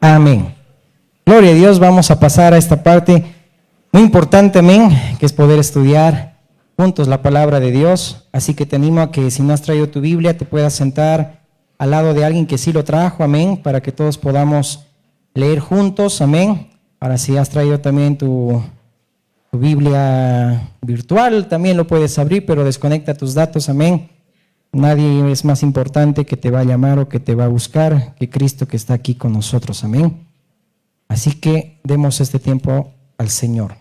Amén. Gloria a Dios, vamos a pasar a esta parte muy importante, amén, que es poder estudiar juntos la palabra de Dios. Así que te animo a que si no has traído tu Biblia, te puedas sentar al lado de alguien que sí lo trajo, amén, para que todos podamos leer juntos, amén. Ahora, si has traído también tu Biblia virtual, también lo puedes abrir, pero desconecta tus datos, amén. Nadie es más importante que te va a llamar o que te va a buscar que Cristo que está aquí con nosotros, amén. Así que demos este tiempo al Señor.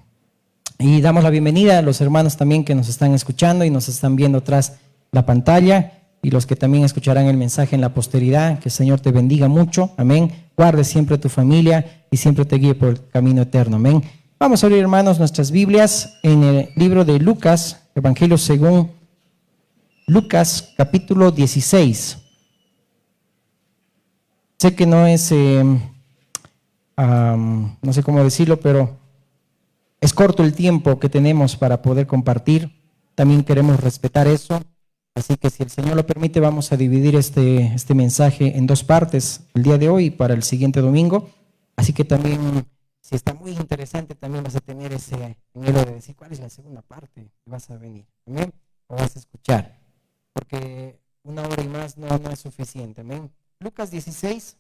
Y damos la bienvenida a los hermanos también que nos están escuchando y nos están viendo tras la pantalla, y los que también escucharán el mensaje en la posteridad. Que el Señor te bendiga mucho, amén. Guarde siempre tu familia y siempre te guíe por el camino eterno, amén. Vamos a abrir, hermanos, nuestras Biblias en el libro de Lucas, Evangelio según Lucas, capítulo 16. Sé que no es, no sé cómo decirlo, pero es corto el tiempo que tenemos para poder compartir. También queremos respetar eso. Así que si el Señor lo permite, vamos a dividir este mensaje en dos partes, el día de hoy y para el siguiente domingo. Así que también, si está muy interesante, también vas a tener ese anhelo de decir cuál es la segunda parte. Vas a venir, ¿amén? O vas a escuchar, porque una hora y más no es suficiente, amén. Lucas 16,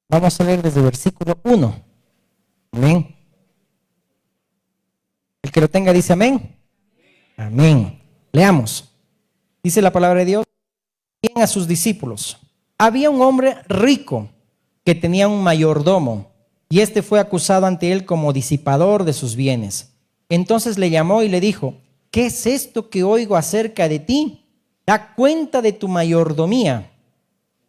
vamos a leer desde el versículo 1, amén. El que lo tenga dice amén. Amén. Leamos. Dice la palabra de Dios. Bien a sus discípulos. Había un hombre rico que tenía un mayordomo, y éste fue acusado ante él como disipador de sus bienes. Entonces le llamó y le dijo: ¿qué es esto que oigo acerca de ti? Da cuenta de tu mayordomía,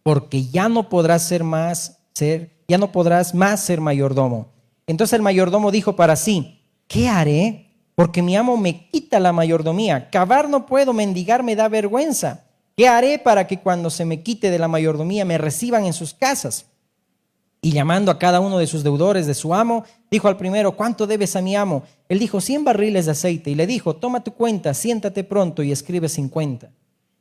porque ya no podrás más ser mayordomo. Entonces el mayordomo dijo para sí: ¿qué haré? Porque mi amo me quita la mayordomía. Cavar no puedo, mendigar me da vergüenza. ¿Qué haré para que cuando se me quite de la mayordomía me reciban en sus casas? Y llamando a cada uno de sus deudores de su amo, dijo al primero: ¿cuánto debes a mi amo? Él dijo: 100 barriles de aceite. Y le dijo: toma tu cuenta, siéntate pronto y escribe 50.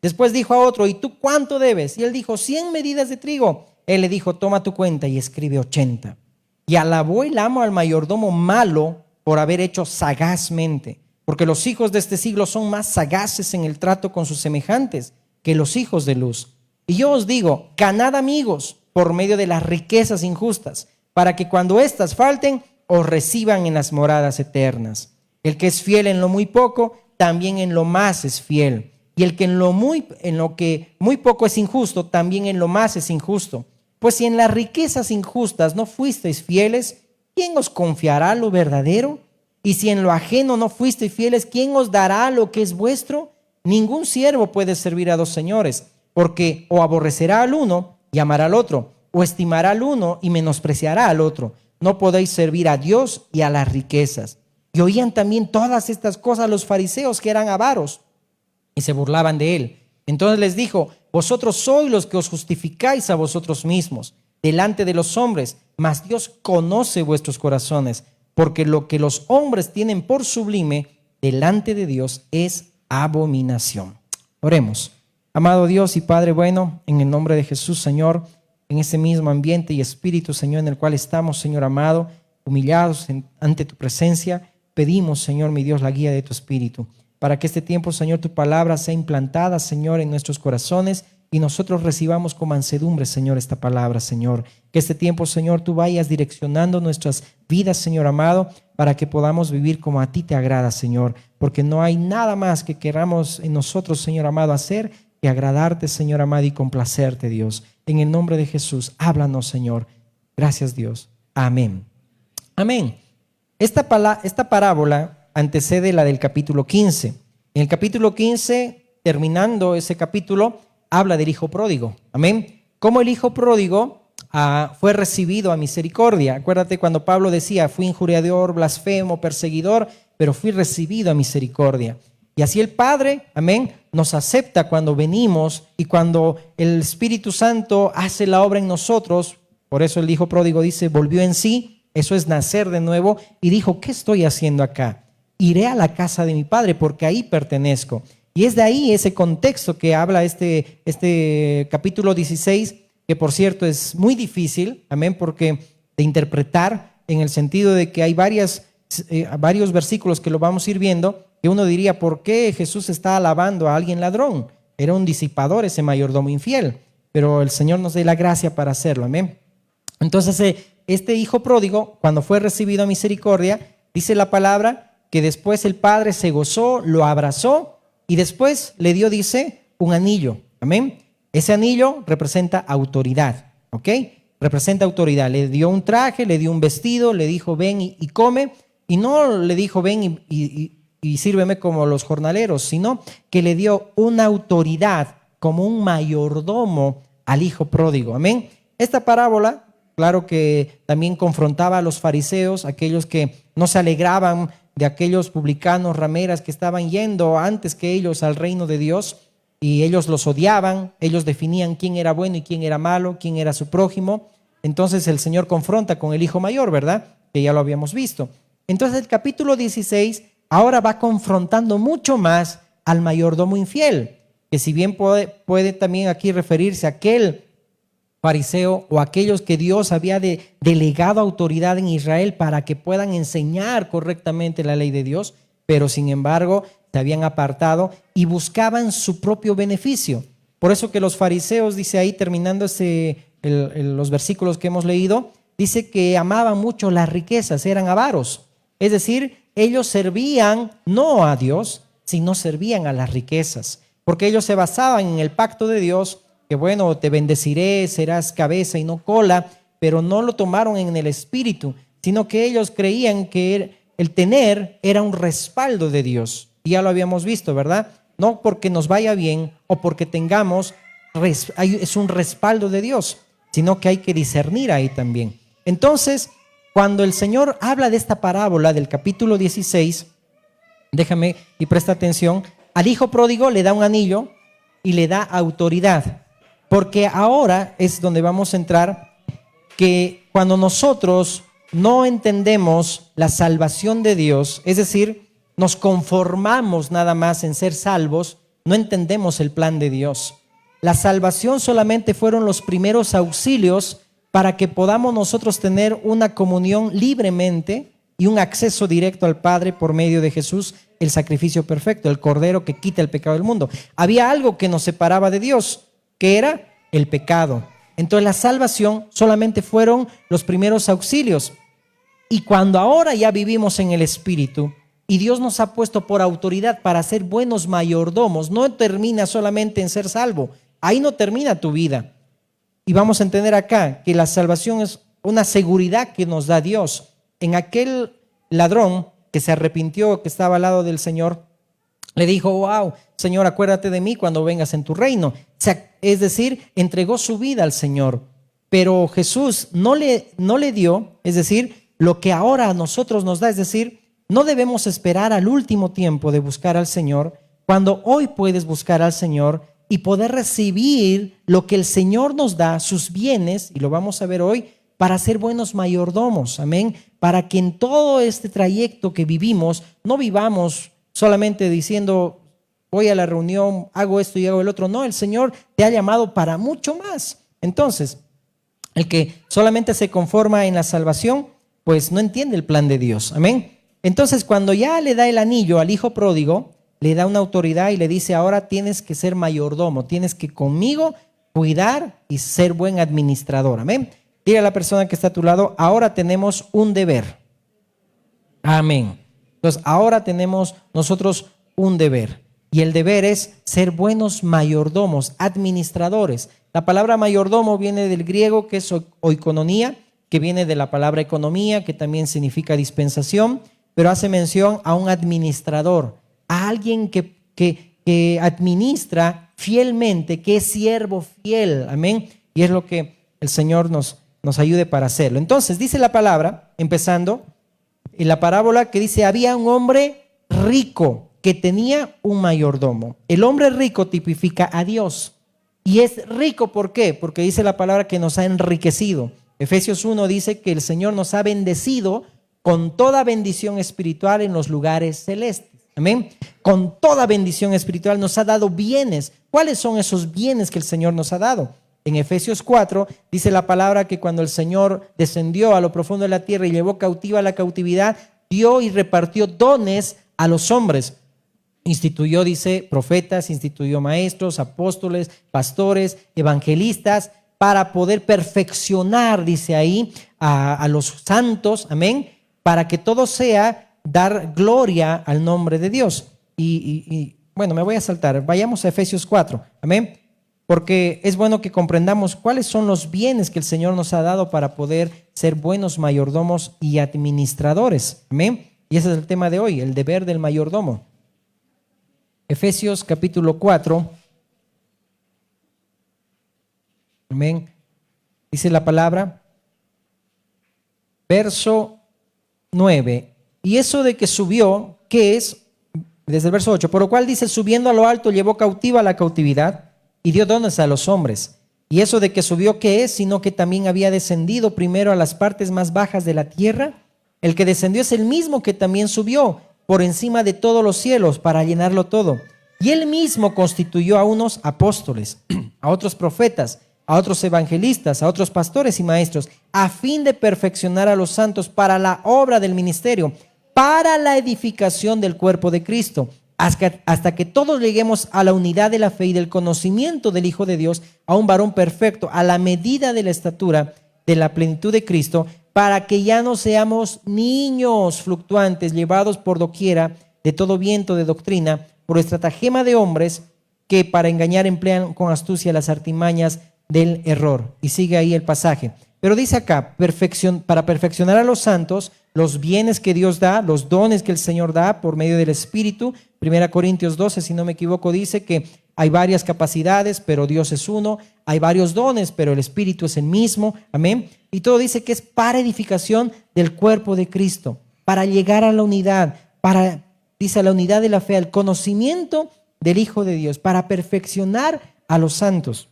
Después dijo a otro: ¿y tú cuánto debes? Y él dijo: 100 medidas de trigo. Él le dijo: toma tu cuenta y escribe 80. Y alabó el amo al mayordomo malo por haber hecho sagazmente, porque los hijos de este siglo son más sagaces en el trato con sus semejantes que los hijos de luz. Y yo os digo: ganad amigos por medio de las riquezas injustas, para que cuando éstas falten, os reciban en las moradas eternas. El que es fiel en lo muy poco, también en lo más es fiel. Y el que en lo que muy poco es injusto, también en lo más es injusto. Pues si en las riquezas injustas no fuisteis fieles, ¿quién os confiará lo verdadero? Y si en lo ajeno no fuisteis fieles, ¿quién os dará lo que es vuestro? Ningún siervo puede servir a dos señores, porque o aborrecerá al uno y amará al otro, o estimará al uno y menospreciará al otro. No podéis servir a Dios y a las riquezas. Y oían también todas estas cosas los fariseos, que eran avaros, y se burlaban de él. Entonces les dijo: vosotros sois los que os justificáis a vosotros mismos delante de los hombres, mas Dios conoce vuestros corazones, porque lo que los hombres tienen por sublime delante de Dios es abominación. Oremos. Amado Dios y Padre bueno, en el nombre de Jesús, Señor, en ese mismo ambiente y espíritu, Señor, en el cual estamos, Señor amado, humillados ante tu presencia, pedimos, Señor, mi Dios, la guía de tu espíritu, para que este tiempo, Señor, tu palabra sea implantada, Señor, en nuestros corazones, y nosotros recibamos con mansedumbre, Señor, esta palabra, Señor. Que este tiempo, Señor, tú vayas direccionando nuestras vidas, Señor amado, para que podamos vivir como a ti te agrada, Señor. Porque no hay nada más que queramos en nosotros, Señor amado, hacer que agradarte, Señor amado, y complacerte, Dios. En el nombre de Jesús, háblanos, Señor. Gracias, Dios. Amén. Amén. Esta parábola antecede la del capítulo 15. En el capítulo 15, terminando ese capítulo, habla del hijo pródigo, amén. Cómo el hijo pródigo fue recibido a misericordia. Acuérdate cuando Pablo decía: fui injuriador, blasfemo, perseguidor, pero fui recibido a misericordia. Y así el Padre, amén, nos acepta cuando venimos y cuando el Espíritu Santo hace la obra en nosotros. Por eso el hijo pródigo dice: volvió en sí, eso es nacer de nuevo, y dijo: ¿qué estoy haciendo acá? Iré a la casa de mi padre, porque ahí pertenezco. Y es de ahí ese contexto que habla este capítulo 16, que por cierto es muy difícil, amén, porque de interpretar en el sentido de que hay varios versículos que lo vamos a ir viendo, que uno diría, ¿por qué Jesús está alabando a alguien ladrón? Era un disipador ese mayordomo infiel, pero el Señor nos dé la gracia para hacerlo, amén. Entonces, este hijo pródigo, cuando fue recibido a misericordia, dice la palabra que después el padre se gozó, lo abrazó y después le dio, dice, un anillo, amén. Ese anillo representa autoridad, ¿ok? Representa autoridad. Le dio un traje, le dio un vestido, le dijo ven y come, y no le dijo ven y sírveme como los jornaleros, sino que le dio una autoridad como un mayordomo al hijo pródigo, amén. Esta parábola, claro que también confrontaba a los fariseos, aquellos que no se alegraban de aquellos publicanos, rameras que estaban yendo antes que ellos al reino de Dios, y ellos los odiaban, ellos definían quién era bueno y quién era malo, quién era su prójimo. Entonces el Señor confronta con el hijo mayor, ¿verdad? Que ya lo habíamos visto. Entonces el capítulo 16 ahora va confrontando mucho más al mayordomo infiel, que si bien puede también aquí referirse a aquel fariseo o aquellos que Dios había delegado autoridad en Israel para que puedan enseñar correctamente la ley de Dios, pero sin embargo se habían apartado y buscaban su propio beneficio. Por eso que los fariseos, dice ahí terminando los versículos que hemos leído, dice que amaban mucho las riquezas, eran avaros. Es decir, ellos servían no a Dios, sino servían a las riquezas, porque ellos se basaban en el pacto de Dios, que bueno, te bendeciré, serás cabeza y no cola, pero no lo tomaron en el espíritu, sino que ellos creían que el tener era un respaldo de Dios. Y ya lo habíamos visto, ¿verdad? No porque nos vaya bien o porque tengamos, es un respaldo de Dios, sino que hay que discernir ahí también. Entonces, cuando el Señor habla de esta parábola del capítulo 16, déjame y presta atención, al hijo pródigo le da un anillo y le da autoridad. Porque ahora es donde vamos a entrar, que cuando nosotros no entendemos la salvación de Dios, es decir, nos conformamos nada más en ser salvos, no entendemos el plan de Dios. La salvación solamente fueron los primeros auxilios para que podamos nosotros tener una comunión libremente y un acceso directo al Padre por medio de Jesús, el sacrificio perfecto, el Cordero que quita el pecado del mundo. Había algo que nos separaba de Dios, que era el pecado. Entonces la salvación solamente fueron los primeros auxilios. Y cuando ahora ya vivimos en el Espíritu y Dios nos ha puesto por autoridad para ser buenos mayordomos, no termina solamente en ser salvo, ahí no termina tu vida. Y vamos a entender acá que la salvación es una seguridad que nos da Dios. En aquel ladrón que se arrepintió, que estaba al lado del Señor, le dijo, wow, Señor, acuérdate de mí cuando vengas en tu reino. Es decir, entregó su vida al Señor. Pero Jesús no le dio, es decir, lo que ahora a nosotros nos da, es decir, no debemos esperar al último tiempo de buscar al Señor, cuando hoy puedes buscar al Señor y poder recibir lo que el Señor nos da, sus bienes, y lo vamos a ver hoy, para ser buenos mayordomos, amén, para que en todo este trayecto que vivimos, no vivamos solamente diciendo, voy a la reunión, hago esto y hago el otro. No, el Señor te ha llamado para mucho más. Entonces, el que solamente se conforma en la salvación, pues no entiende el plan de Dios, amén. Entonces, cuando ya le da el anillo al hijo pródigo, le da una autoridad y le dice, ahora tienes que ser mayordomo, tienes que conmigo cuidar y ser buen administrador, amén. Dile a la persona que está a tu lado, ahora tenemos un deber. Amén. Entonces, ahora tenemos nosotros un deber. Y el deber es ser buenos mayordomos, administradores. La palabra mayordomo viene del griego, que es oikonomía, que viene de la palabra economía, que también significa dispensación, pero hace mención a un administrador, a alguien que administra fielmente, que es siervo fiel. Amén. Y es lo que el Señor nos ayude para hacerlo. Entonces, dice la palabra, empezando, en la parábola que dice, había un hombre rico que tenía un mayordomo. El hombre rico tipifica a Dios. Y es rico, ¿por qué? Porque dice la palabra que nos ha enriquecido. Efesios 1 dice que el Señor nos ha bendecido con toda bendición espiritual en los lugares celestes. Amén. Con toda bendición espiritual nos ha dado bienes. ¿Cuáles son esos bienes que el Señor nos ha dado? En Efesios 4 dice la palabra que cuando el Señor descendió a lo profundo de la tierra y llevó cautiva la cautividad, dio y repartió dones a los hombres. Instituyó, dice, profetas, instituyó maestros, apóstoles, pastores, evangelistas, para poder perfeccionar, dice ahí, a los santos, amén, para que todo sea dar gloria al nombre de Dios. Bueno, me voy a saltar, vayamos a Efesios 4, amén, porque es bueno que comprendamos cuáles son los bienes que el Señor nos ha dado para poder ser buenos mayordomos y administradores, amén, y ese es el tema de hoy, el deber del mayordomo. Efesios capítulo 4, amén, dice la palabra, verso 9, y eso de que subió, ¿qué es? Desde el verso 8, por lo cual dice, subiendo a lo alto llevó cautiva la cautividad y dio dones a los hombres. Y eso de que subió, ¿qué es? Sino que también había descendido primero a las partes más bajas de la tierra. El que descendió es el mismo que también subió por encima de todos los cielos para llenarlo todo. Y él mismo constituyó a unos apóstoles, a otros profetas, a otros evangelistas, a otros pastores y maestros, a fin de perfeccionar a los santos para la obra del ministerio, para la edificación del cuerpo de Cristo, hasta que todos lleguemos a la unidad de la fe y del conocimiento del Hijo de Dios, a un varón perfecto, a la medida de la estatura de la plenitud de Cristo, para que ya no seamos niños fluctuantes, llevados por doquiera de todo viento de doctrina, por estratagema de hombres que para engañar emplean con astucia las artimañas del error. Y sigue ahí el pasaje. Pero dice acá, para perfeccionar a los santos, los bienes que Dios da, los dones que el Señor da por medio del Espíritu. 1 Corintios 12, si no me equivoco, dice que hay varias capacidades, pero Dios es uno. Hay varios dones, pero el Espíritu es el mismo. Amén. Y todo dice que es para edificación del cuerpo de Cristo, para llegar a la unidad, dice, a la unidad de la fe, al conocimiento del Hijo de Dios, para perfeccionar a los santos.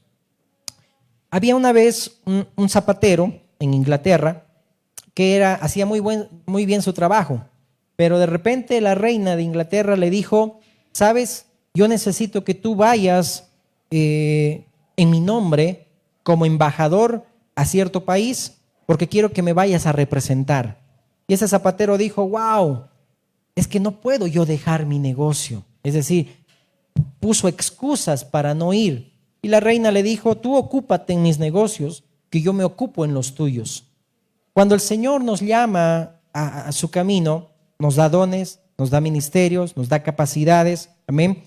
Había una vez un zapatero en Inglaterra que hacía muy bien su trabajo, pero de repente la reina de Inglaterra le dijo, sabes, yo necesito que tú vayas en mi nombre como embajador a cierto país porque quiero que me vayas a representar. Y ese zapatero dijo, wow, es que no puedo yo dejar mi negocio. Es decir, puso excusas para no ir. Y la reina le dijo, tú ocúpate en mis negocios, que yo me ocupo en los tuyos. Cuando el Señor nos llama a su camino, nos da dones, nos da ministerios, nos da capacidades, amén.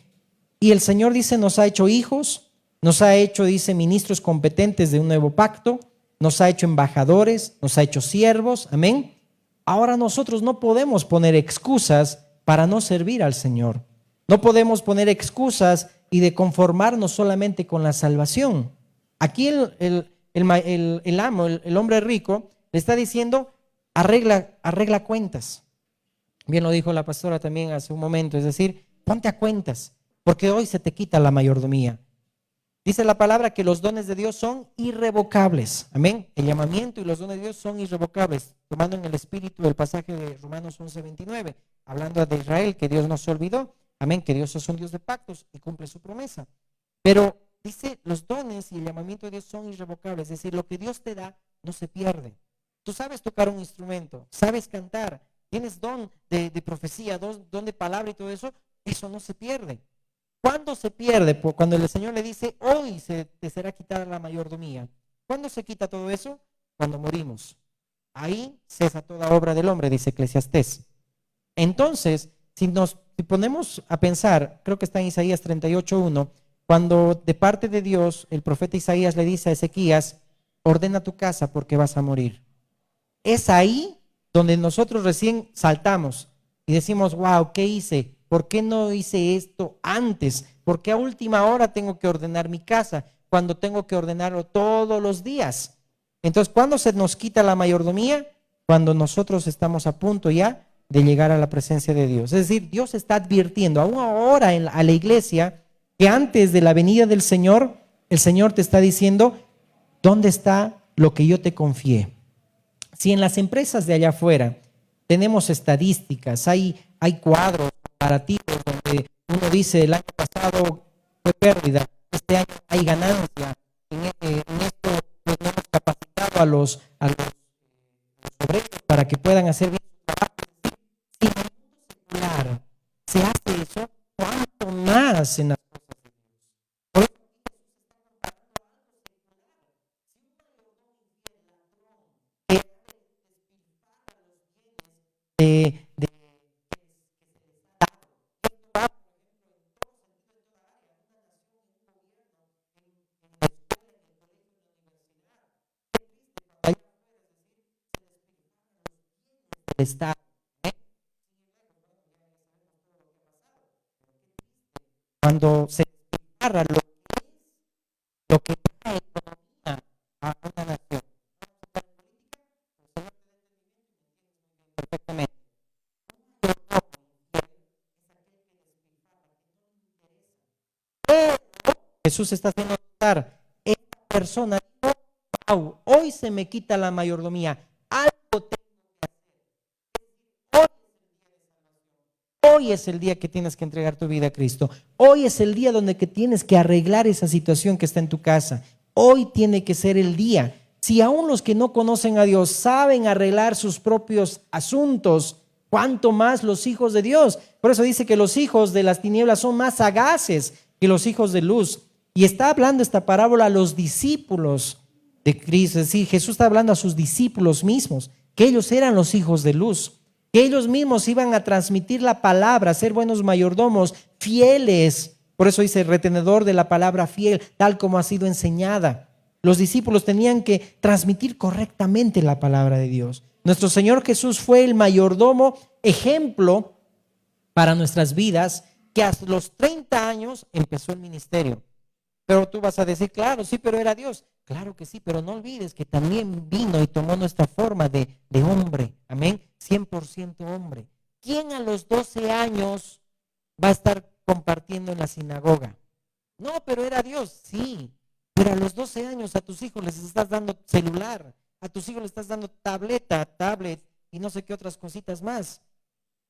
Y el Señor dice, nos ha hecho hijos, nos ha hecho, dice, ministros competentes de un nuevo pacto, nos ha hecho embajadores, nos ha hecho siervos, amén. Ahora nosotros no podemos poner excusas para no servir al Señor. No podemos poner excusas y de conformarnos solamente con la salvación. Aquí el amo, el hombre rico, le está diciendo, arregla cuentas. Bien lo dijo la pastora también hace un momento, es decir, ponte a cuentas, porque hoy se te quita la mayordomía. Dice la palabra que los dones de Dios son irrevocables. Amén. El llamamiento y los dones de Dios son irrevocables. Tomando en el espíritu el pasaje de Romanos 11:29, hablando de Israel, que Dios no se olvidó. Amén, que Dios es un Dios de pactos y cumple su promesa. Pero dice, los dones y el llamamiento de Dios son irrevocables. Es decir, lo que Dios te da no se pierde. Tú sabes tocar un instrumento, sabes cantar, tienes don de profecía, don de palabra y todo eso, eso no se pierde. ¿Cuándo se pierde? Cuando el Señor le dice, hoy te será quitada la mayordomía. ¿Cuándo se quita todo eso? Cuando morimos. Ahí cesa toda obra del hombre, dice Eclesiastés. Entonces, si ponemos a pensar, creo que está en Isaías 38:1, cuando de parte de Dios el profeta Isaías le dice a Ezequías, ordena tu casa porque vas a morir. Es ahí donde nosotros recién saltamos y decimos, wow, ¿qué hice? ¿Por qué no hice esto antes? ¿Por qué a última hora tengo que ordenar mi casa cuando tengo que ordenarlo todos los días? Entonces, ¿cuándo se nos quita la mayordomía? Cuando nosotros estamos a punto ya de llegar a la presencia de Dios. Es decir, Dios está advirtiendo aún ahora a la iglesia que antes de la venida del Señor, el Señor te está diciendo, ¿dónde está lo que yo te confié? Si en las empresas de allá afuera tenemos estadísticas, hay cuadros comparativos donde uno dice el año pasado fue pérdida, este año hay ganancia, en a los obreros para que puedan hacer bien su trabajo. Si en el mundo secular se hace eso, ¿cuánto más en las cosas de Dios? Por eso de Estado. Cuando se agarra lo que da economía a una nación. Perfectamente. Jesús está haciendo notar, esta persona dijo, wow, hoy se me quita la mayordomía, algo tengo que hacer. Hoy es el día que tienes que entregar tu vida a Cristo. Hoy es el día donde que tienes que arreglar esa situación que está en tu casa. Hoy tiene que ser el día. Si aún los que no conocen a Dios saben arreglar sus propios asuntos, ¿cuánto más los hijos de Dios? Por eso dice que los hijos de las tinieblas son más sagaces que los hijos de luz. Y está hablando esta parábola a los discípulos de Cristo. Es decir, Jesús está hablando a sus discípulos mismos, que ellos eran los hijos de luz, que ellos mismos iban a transmitir la palabra, ser buenos mayordomos, fieles. Por eso dice retenedor de la palabra fiel, tal como ha sido enseñada. Los discípulos tenían que transmitir correctamente la palabra de Dios. Nuestro Señor Jesús fue el mayordomo ejemplo para nuestras vidas, que a los 30 años empezó el ministerio. Pero tú vas a decir, claro, sí, pero era Dios. Claro que sí, pero no olvides que también vino y tomó nuestra forma de hombre. Amén. 100% hombre. ¿Quién a los 12 años va a estar compartiendo en la sinagoga? No, pero era Dios. Sí, pero a los 12 años a tus hijos les estás dando celular. A tus hijos les estás dando tablet y no sé qué otras cositas más.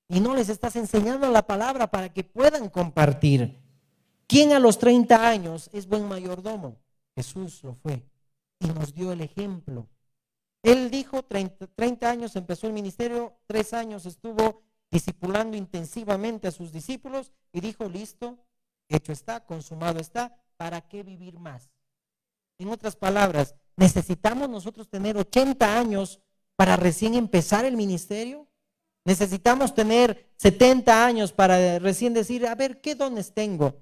Y no les estás enseñando la palabra para que puedan compartir. ¿Quién a los 30 años es buen mayordomo? Jesús lo fue y nos dio el ejemplo. Él dijo 30 años empezó el ministerio, 3 años estuvo discipulando intensivamente a sus discípulos y dijo, listo, hecho está, consumado está, ¿para qué vivir más? En otras palabras, ¿necesitamos nosotros tener 80 años para recién empezar el ministerio? ¿Necesitamos tener 70 años para recién decir, a ver, ¿qué dones tengo?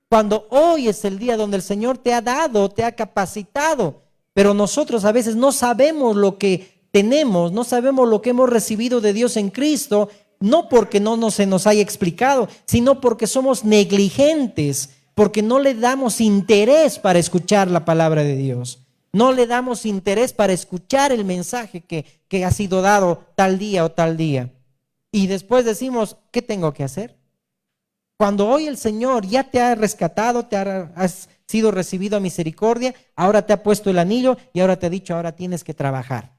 Cuando hoy es el día donde el Señor te ha dado, te ha capacitado, pero nosotros a veces no sabemos lo que tenemos, no sabemos lo que hemos recibido de Dios en Cristo, no porque no se nos haya explicado, sino porque somos negligentes, porque no le damos interés para escuchar la palabra de Dios, no le damos interés para escuchar el mensaje que ha sido dado tal día o tal día. Y después decimos, ¿qué tengo que hacer? Cuando hoy el Señor ya te ha rescatado, has sido recibido a misericordia, ahora te ha puesto el anillo y ahora te ha dicho, ahora tienes que trabajar.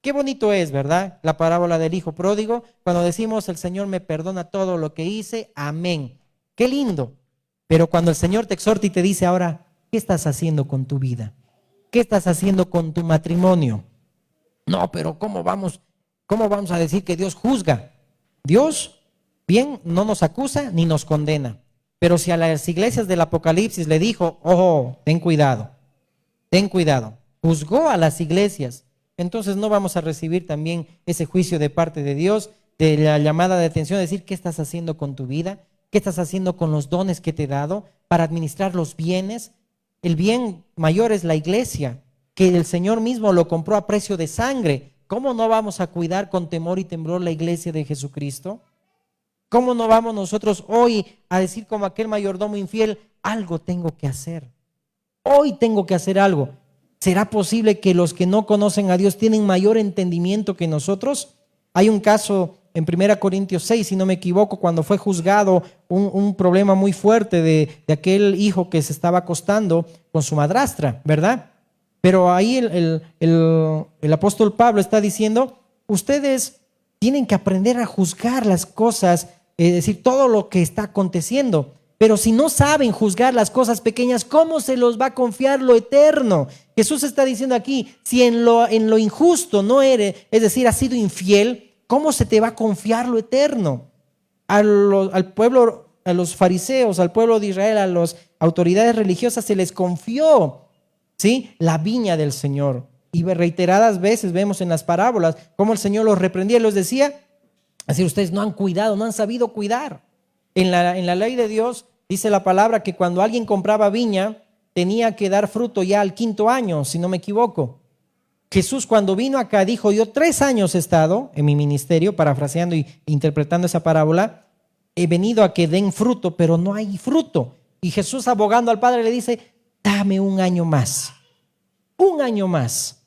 Qué bonito es, ¿verdad? La parábola del hijo pródigo, cuando decimos, el Señor me perdona todo lo que hice, amén. Qué lindo. Pero cuando el Señor te exhorta y te dice, ahora, ¿qué estás haciendo con tu vida? ¿Qué estás haciendo con tu matrimonio? No, pero ¿cómo vamos a decir que Dios juzga? Dios bien, no nos acusa ni nos condena. Pero si a las iglesias del Apocalipsis le dijo, ojo, ten cuidado, juzgó a las iglesias, entonces no vamos a recibir también ese juicio de parte de Dios, de la llamada de atención, de decir, ¿qué estás haciendo con tu vida? ¿Qué estás haciendo con los dones que te he dado para administrar los bienes? El bien mayor es la iglesia, que el Señor mismo lo compró a precio de sangre. ¿Cómo no vamos a cuidar con temor y temblor la iglesia de Jesucristo? ¿Cómo no vamos nosotros hoy a decir como aquel mayordomo infiel, algo tengo que hacer? Hoy tengo que hacer algo. ¿Será posible que los que no conocen a Dios tienen mayor entendimiento que nosotros? Hay un caso en 1 Corintios 6, si no me equivoco, cuando fue juzgado un problema muy fuerte de aquel hijo que se estaba acostando con su madrastra, ¿verdad? Pero ahí el apóstol Pablo está diciendo, ustedes tienen que aprender a juzgar las cosas, es decir, todo lo que está aconteciendo. Pero si no saben juzgar las cosas pequeñas, ¿cómo se los va a confiar lo eterno? Jesús está diciendo aquí, si en lo injusto no eres, es decir, has sido infiel, ¿cómo se te va a confiar lo eterno? Al pueblo, a los fariseos, al pueblo de Israel, a las autoridades religiosas se les confió, ¿sí?, la viña del Señor. Y reiteradas veces vemos en las parábolas cómo el Señor los reprendía y los decía, así ustedes no han cuidado, no han sabido cuidar. En la ley de Dios dice la palabra que cuando alguien compraba viña tenía que dar fruto ya al 5.º año, si no me equivoco. Jesús cuando vino acá dijo, yo 3 años he estado en mi ministerio, parafraseando y interpretando esa parábola, he venido a que den fruto, pero no hay fruto. Y Jesús, abogando al Padre, le dice, dame 1 año más, 1 año más.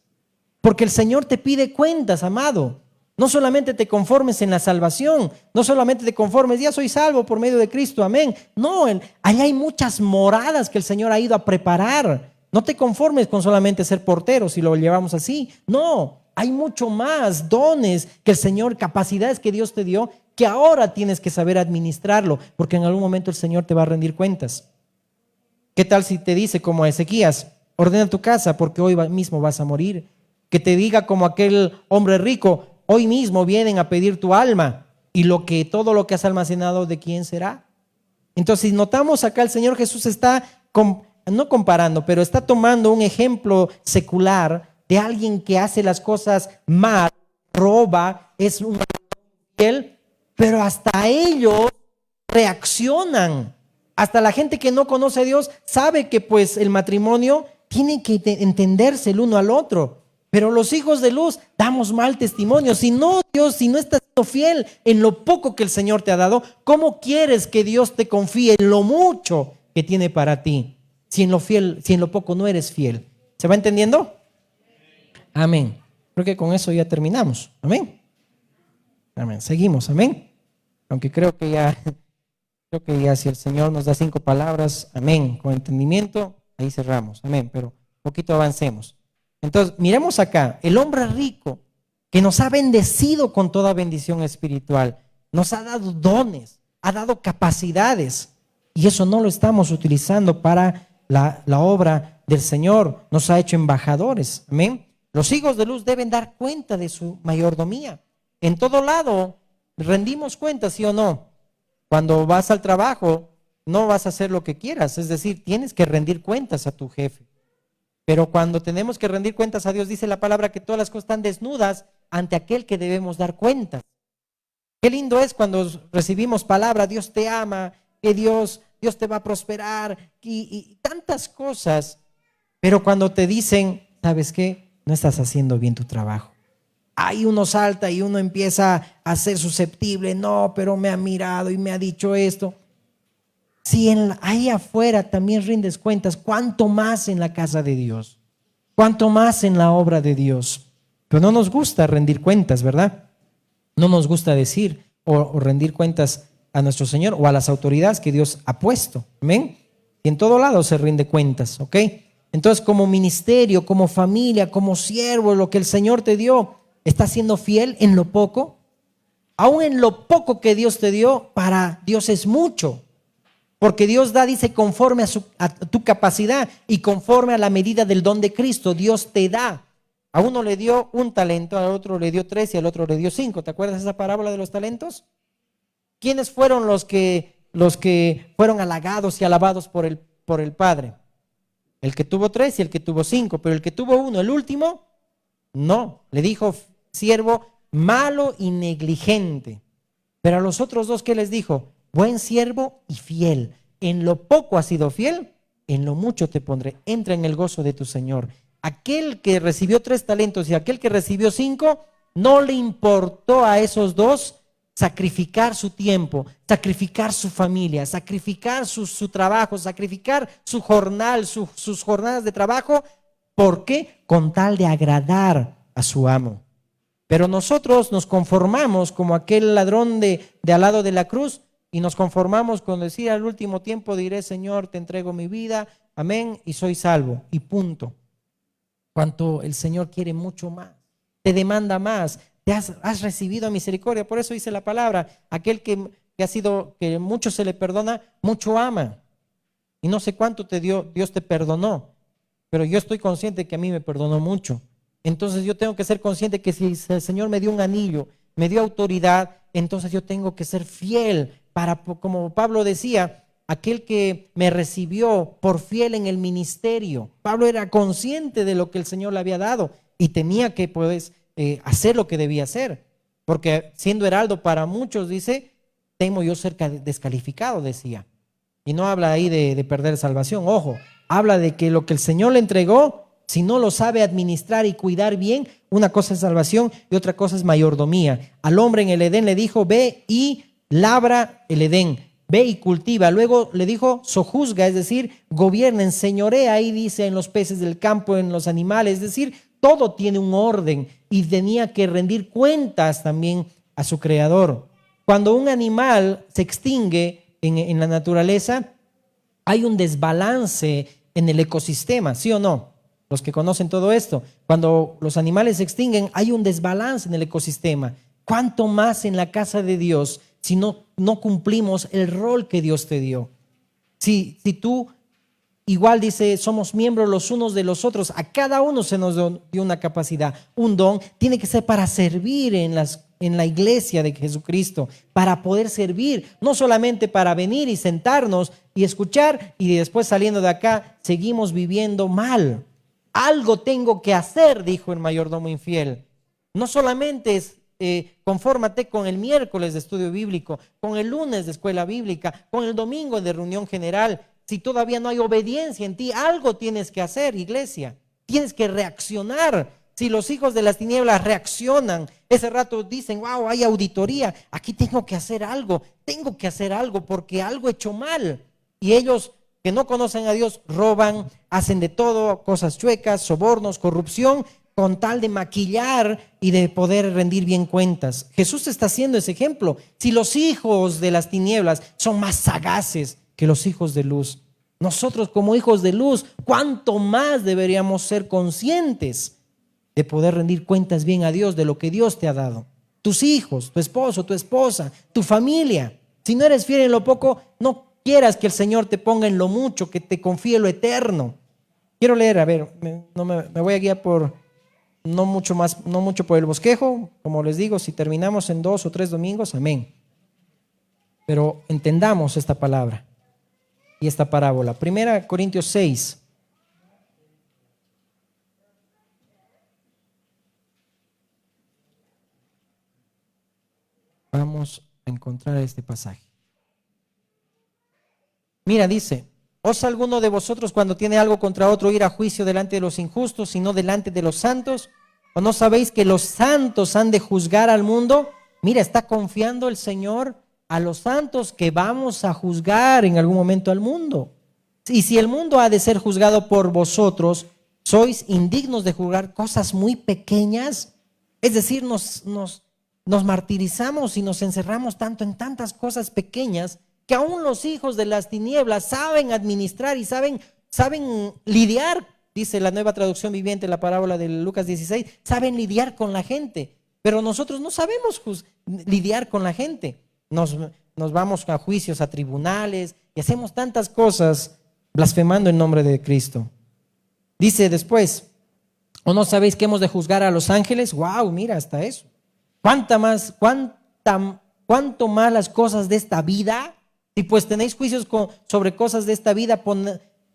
Porque el Señor te pide cuentas, amado. No solamente te conformes en la salvación, no solamente te conformes, ya soy salvo por medio de Cristo, amén. No, allá hay muchas moradas que el Señor ha ido a preparar. No te conformes con solamente ser portero si lo llevamos así. No, hay mucho más dones que el Señor, capacidades que Dios te dio, que ahora tienes que saber administrarlo, porque en algún momento el Señor te va a rendir cuentas. ¿Qué tal si te dice como a Ezequías, ordena tu casa porque hoy mismo vas a morir? Que te diga como aquel hombre rico, hoy mismo vienen a pedir tu alma y todo lo que has almacenado, ¿de quién será? Entonces, si notamos acá, el Señor Jesús está, no comparando, pero está tomando un ejemplo secular de alguien que hace las cosas mal, roba, es un fiel, pero hasta ellos reaccionan. Hasta la gente que no conoce a Dios sabe que pues el matrimonio tiene que entenderse el uno al otro. Pero los hijos de luz damos mal testimonio. Si no, Dios, si no estás siendo fiel en lo poco que el Señor te ha dado, ¿cómo quieres que Dios te confíe en lo mucho que tiene para ti? Si en lo poco no eres fiel. ¿Se va entendiendo? Amén. Creo que con eso ya terminamos. Amén. Amén. Seguimos. Amén. Aunque creo que ya si el Señor nos da 5 palabras, amén, con entendimiento, ahí cerramos. Amén. Pero un poquito avancemos. Entonces, miremos acá, el hombre rico que nos ha bendecido con toda bendición espiritual, nos ha dado dones, ha dado capacidades, y eso no lo estamos utilizando para la obra del Señor, nos ha hecho embajadores, amén. Los hijos de luz deben dar cuenta de su mayordomía. En todo lado rendimos cuenta, ¿sí o no? Cuando vas al trabajo, no vas a hacer lo que quieras, es decir, tienes que rendir cuentas a tu jefe. Pero cuando tenemos que rendir cuentas a Dios, dice la palabra que todas las cosas están desnudas ante aquel que debemos dar cuentas. Qué lindo es cuando recibimos palabra, Dios te ama, que Dios te va a prosperar y tantas cosas. Pero cuando te dicen, ¿sabes qué? No estás haciendo bien tu trabajo. Ahí uno salta y uno empieza a ser susceptible. No, pero me ha mirado y me ha dicho esto. Si ahí afuera también rindes cuentas, ¿cuánto más en la casa de Dios? ¿Cuánto más en la obra de Dios? Pero no nos gusta rendir cuentas, ¿verdad? No nos gusta decir o rendir cuentas a nuestro Señor o a las autoridades que Dios ha puesto. ¿Amén? Y en todo lado se rinde cuentas, ¿ok? Entonces, como ministerio, como familia, como siervo, lo que el Señor te dio, ¿estás siendo fiel en lo poco? Aún en lo poco que Dios te dio, para Dios es mucho. Porque Dios da, dice, conforme a tu capacidad y conforme a la medida del don de Cristo, Dios te da. A uno le dio 1 talento, al otro le dio 3 y al otro le dio 5. ¿Te acuerdas de esa parábola de los talentos? ¿Quiénes fueron los que fueron halagados y alabados por el Padre? El que tuvo 3 y el que tuvo 5, pero el que tuvo 1, el último, no. Le dijo, siervo malo y negligente. Pero a los otros 2, ¿qué les dijo? Buen siervo y fiel. En lo poco has sido fiel, en lo mucho te pondré. Entra en el gozo de tu Señor. Aquel que recibió 3 talentos y aquel que recibió 5, no le importó a esos 2 sacrificar su tiempo, sacrificar su familia, sacrificar su trabajo, sacrificar su jornal, sus jornadas de trabajo. ¿Por qué? Con tal de agradar a su amo. Pero nosotros nos conformamos como aquel ladrón de al lado de la cruz, y nos conformamos con decir al último tiempo diré, Señor, te entrego mi vida, amén, y soy salvo, y punto. Cuanto el Señor quiere mucho más, te demanda más, has recibido misericordia. Por eso dice la palabra, aquel que mucho se le perdona, mucho ama. Y no sé cuánto te dio, Dios te perdonó, pero yo estoy consciente que a mí me perdonó mucho. Entonces yo tengo que ser consciente que si el Señor me dio un anillo, me dio autoridad, entonces yo tengo que ser fiel para, como Pablo decía, aquel que me recibió por fiel en el ministerio. Pablo era consciente de lo que el Señor le había dado y tenía que hacer lo que debía hacer, porque siendo heraldo para muchos, dice, temo yo ser descalificado, decía. Y no habla ahí de perder salvación, ojo, habla de que lo que el Señor le entregó, si no lo sabe administrar y cuidar bien, una cosa es salvación y otra cosa es mayordomía. Al hombre en el Edén le dijo, ve y labra el Edén, ve y cultiva. Luego le dijo, sojuzga, es decir, gobierna, enseñorea, ahí dice, en los peces del campo, en los animales, es decir, todo tiene un orden y tenía que rendir cuentas también a su creador. Cuando un animal se extingue en la naturaleza, hay un desbalance en el ecosistema, ¿sí o no? Los que conocen todo esto, cuando los animales se extinguen, hay un desbalance en el ecosistema. ¿Cuánto más en la casa de Dios si no cumplimos el rol que Dios te dio? Si tú, igual dice, somos miembros los unos de los otros, a cada uno se nos dio una capacidad, un don, tiene que ser para servir en la iglesia de Jesucristo, para poder servir, no solamente para venir y sentarnos y escuchar y después saliendo de acá seguimos viviendo mal. Algo tengo que hacer, dijo el mayordomo infiel. No solamente es confórmate con el miércoles de estudio bíblico, con el lunes de escuela bíblica, con el domingo de reunión general. Si todavía no hay obediencia en ti, algo tienes que hacer, iglesia. Tienes que reaccionar. Si los hijos de las tinieblas reaccionan, ese rato dicen, wow, hay auditoría, aquí tengo que hacer algo porque algo he hecho mal. Y ellos que no conocen a Dios roban, hacen de todo, cosas chuecas, sobornos, corrupción, con tal de maquillar y de poder rendir bien cuentas. Jesús está haciendo ese ejemplo. Si los hijos de las tinieblas son más sagaces que los hijos de luz, nosotros como hijos de luz, ¿cuánto más deberíamos ser conscientes de poder rendir cuentas bien a Dios de lo que Dios te ha dado? Tus hijos, tu esposo, tu esposa, tu familia. Si no eres fiel en lo poco, no quieras que el Señor te ponga en lo mucho, que te confíe lo eterno. Quiero leer, a ver, me voy a guiar por no mucho por el bosquejo, como les digo, si terminamos en 2 o 3 domingos, amén. Pero entendamos esta palabra y esta parábola. 1 Corintios 6. Vamos a encontrar este pasaje. Mira, dice, ¿osa alguno de vosotros cuando tiene algo contra otro ir a juicio delante de los injustos, sino delante de los santos? ¿O no sabéis que los santos han de juzgar al mundo? Mira, está confiando el Señor a los santos que vamos a juzgar en algún momento al mundo. Y si el mundo ha de ser juzgado por vosotros, ¿sois indignos de juzgar cosas muy pequeñas? Es decir, nos martirizamos y nos encerramos tanto en tantas cosas pequeñas que aún los hijos de las tinieblas saben administrar y saben lidiar, dice la Nueva Traducción Viviente, la parábola de Lucas 16, saben lidiar con la gente, pero nosotros no sabemos lidiar con la gente. Nos vamos a juicios, a tribunales y hacemos tantas cosas blasfemando en nombre de Cristo. Dice después, ¿o no sabéis que hemos de juzgar a los ángeles? Wow, mira, hasta eso. ¿Cuánto más las cosas de esta vida? Y pues tenéis juicios sobre cosas de esta vida,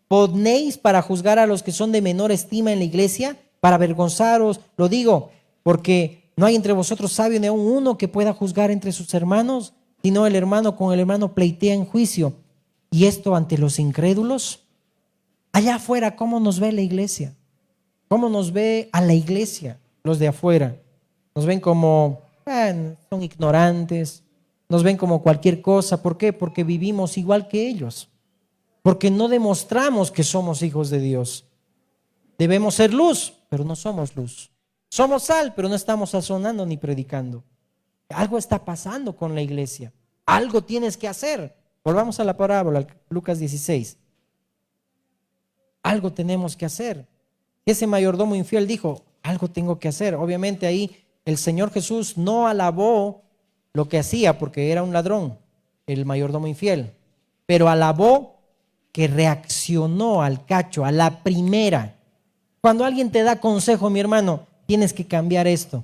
ponéis para juzgar a los que son de menor estima en la iglesia, para avergonzaros. Lo digo porque no hay entre vosotros sabio ni aun uno que pueda juzgar entre sus hermanos, sino el hermano con el hermano pleitea en juicio. Y esto ante los incrédulos. Allá afuera, ¿cómo nos ve la iglesia? ¿Cómo nos ve a la iglesia los de afuera? Nos ven como, son ignorantes. Nos ven como cualquier cosa. ¿Por qué? Porque vivimos igual que ellos. Porque no demostramos que somos hijos de Dios. Debemos ser luz, pero no somos luz. Somos sal, pero no estamos sazonando ni predicando. Algo está pasando con la iglesia. Algo tienes que hacer. Volvamos a la parábola, Lucas 16. Algo tenemos que hacer. Ese mayordomo infiel dijo, algo tengo que hacer. Obviamente ahí el Señor Jesús no alabó lo que hacía porque era un ladrón, el mayordomo infiel, pero alabó que reaccionó al cacho, a la primera. Cuando alguien te da consejo, mi hermano, tienes que cambiar esto.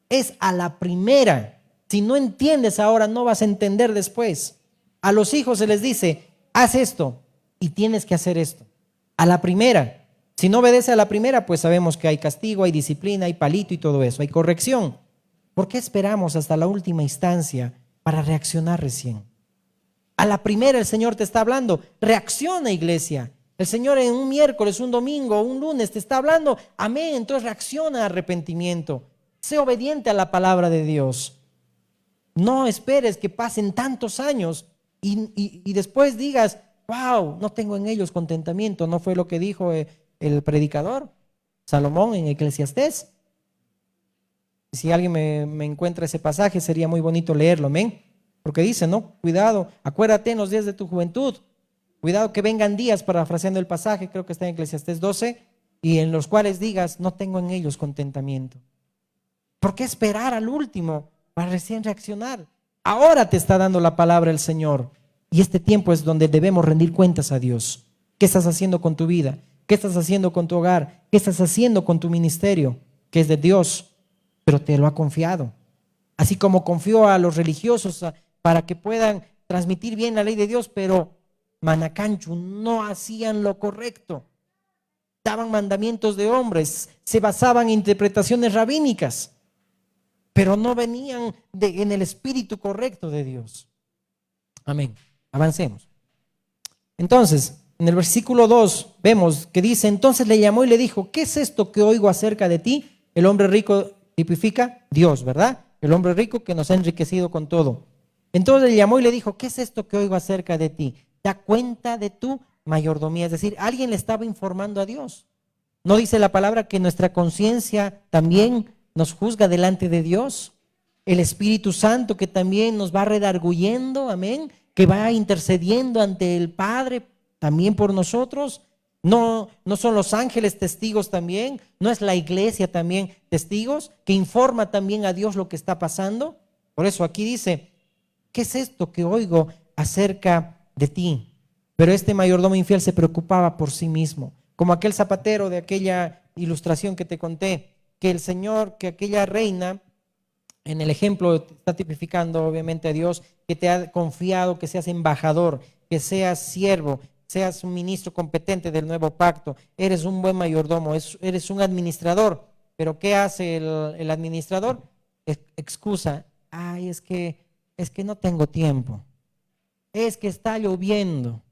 Es a la primera. Si no entiendes ahora, no vas a entender después. A los hijos se les dice, haz esto y tienes que hacer esto. A la primera. Si no obedece a la primera, pues sabemos que hay castigo, hay disciplina, hay palito y todo eso, hay corrección. ¿Por qué esperamos hasta la última instancia para reaccionar recién? A la primera el Señor te está hablando. Reacciona, iglesia. El Señor en un miércoles, un domingo, un lunes te está hablando. Amén. Entonces reacciona a arrepentimiento. Sé obediente a la palabra de Dios. No esperes que pasen tantos años y después digas, wow, no tengo en ellos contentamiento. ¿No fue lo que dijo el predicador Salomón en Eclesiastés? Si alguien me encuentra ese pasaje, sería muy bonito leerlo, amén. Porque dice, no, cuidado, acuérdate en los días de tu juventud. Cuidado que vengan días, parafraseando el pasaje, creo que está en Eclesiastés 12, y en los cuales digas, no tengo en ellos contentamiento. ¿Por qué esperar al último para recién reaccionar? Ahora te está dando la palabra el Señor. Y este tiempo es donde debemos rendir cuentas a Dios. ¿Qué estás haciendo con tu vida? ¿Qué estás haciendo con tu hogar? ¿Qué estás haciendo con tu ministerio? Que es de Dios, pero te lo ha confiado. Así como confió a los religiosos para que puedan transmitir bien la ley de Dios, pero manacancho, no hacían lo correcto. Daban mandamientos de hombres, se basaban en interpretaciones rabínicas, pero no venían en el espíritu correcto de Dios. Amén. Avancemos. Entonces, en el versículo 2 vemos que dice, entonces le llamó y le dijo, ¿qué es esto que oigo acerca de ti? El hombre rico tipifica Dios, ¿verdad? El hombre rico que nos ha enriquecido con todo. Entonces le llamó y le dijo, ¿qué es esto que oigo acerca de ti? Da cuenta de tu mayordomía. Es decir, alguien le estaba informando a Dios. ¿No dice la palabra que nuestra conciencia también nos juzga delante de Dios? El Espíritu Santo que también nos va redarguyendo, amén, que va intercediendo ante el Padre también por nosotros. No son los ángeles testigos también, no es la iglesia también testigos, que informa también a Dios lo que está pasando. Por eso aquí dice, ¿qué es esto que oigo acerca de ti? Pero este mayordomo infiel se preocupaba por sí mismo, como aquel zapatero de aquella ilustración que te conté, que el Señor, que aquella reina, en el ejemplo está tipificando obviamente a Dios, que te ha confiado que seas embajador, que seas siervo, seas un ministro competente del nuevo pacto, eres un buen mayordomo, eres un administrador. Pero ¿qué hace el administrador? Excusa, ay, es que no tengo tiempo, es que está lloviendo.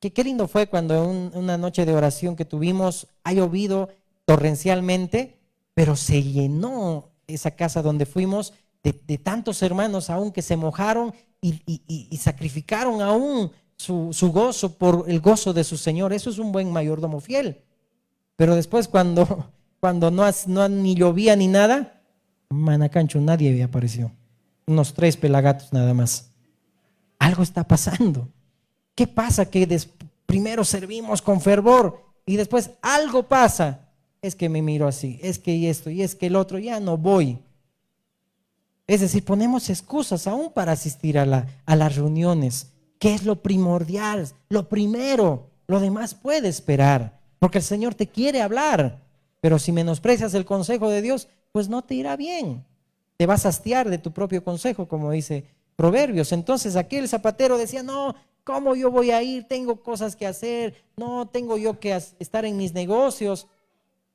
Qué lindo fue cuando una noche de oración que tuvimos, ha llovido torrencialmente, pero se llenó esa casa donde fuimos de tantos hermanos aún que se mojaron y sacrificaron aún su gozo por el gozo de su Señor. Eso es un buen mayordomo fiel. Pero después cuando ni llovía ni nada, manacancho, nadie apareció. Unos 3 pelagatos nada más. Algo está pasando. ¿Qué pasa? Que primero servimos con fervor y después algo pasa. Es que me miro así, es que esto y es que el otro, ya no voy. Es decir, ponemos excusas aún para asistir a las reuniones. ¿Qué es lo primordial? Lo primero, lo demás puede esperar, porque el Señor te quiere hablar. Pero si menosprecias el consejo de Dios, pues no te irá bien. Te vas a hastiar de tu propio consejo, como dice Proverbios. Entonces aquel zapatero decía, no, ¿cómo yo voy a ir? Tengo cosas que hacer, no tengo yo que estar en mis negocios.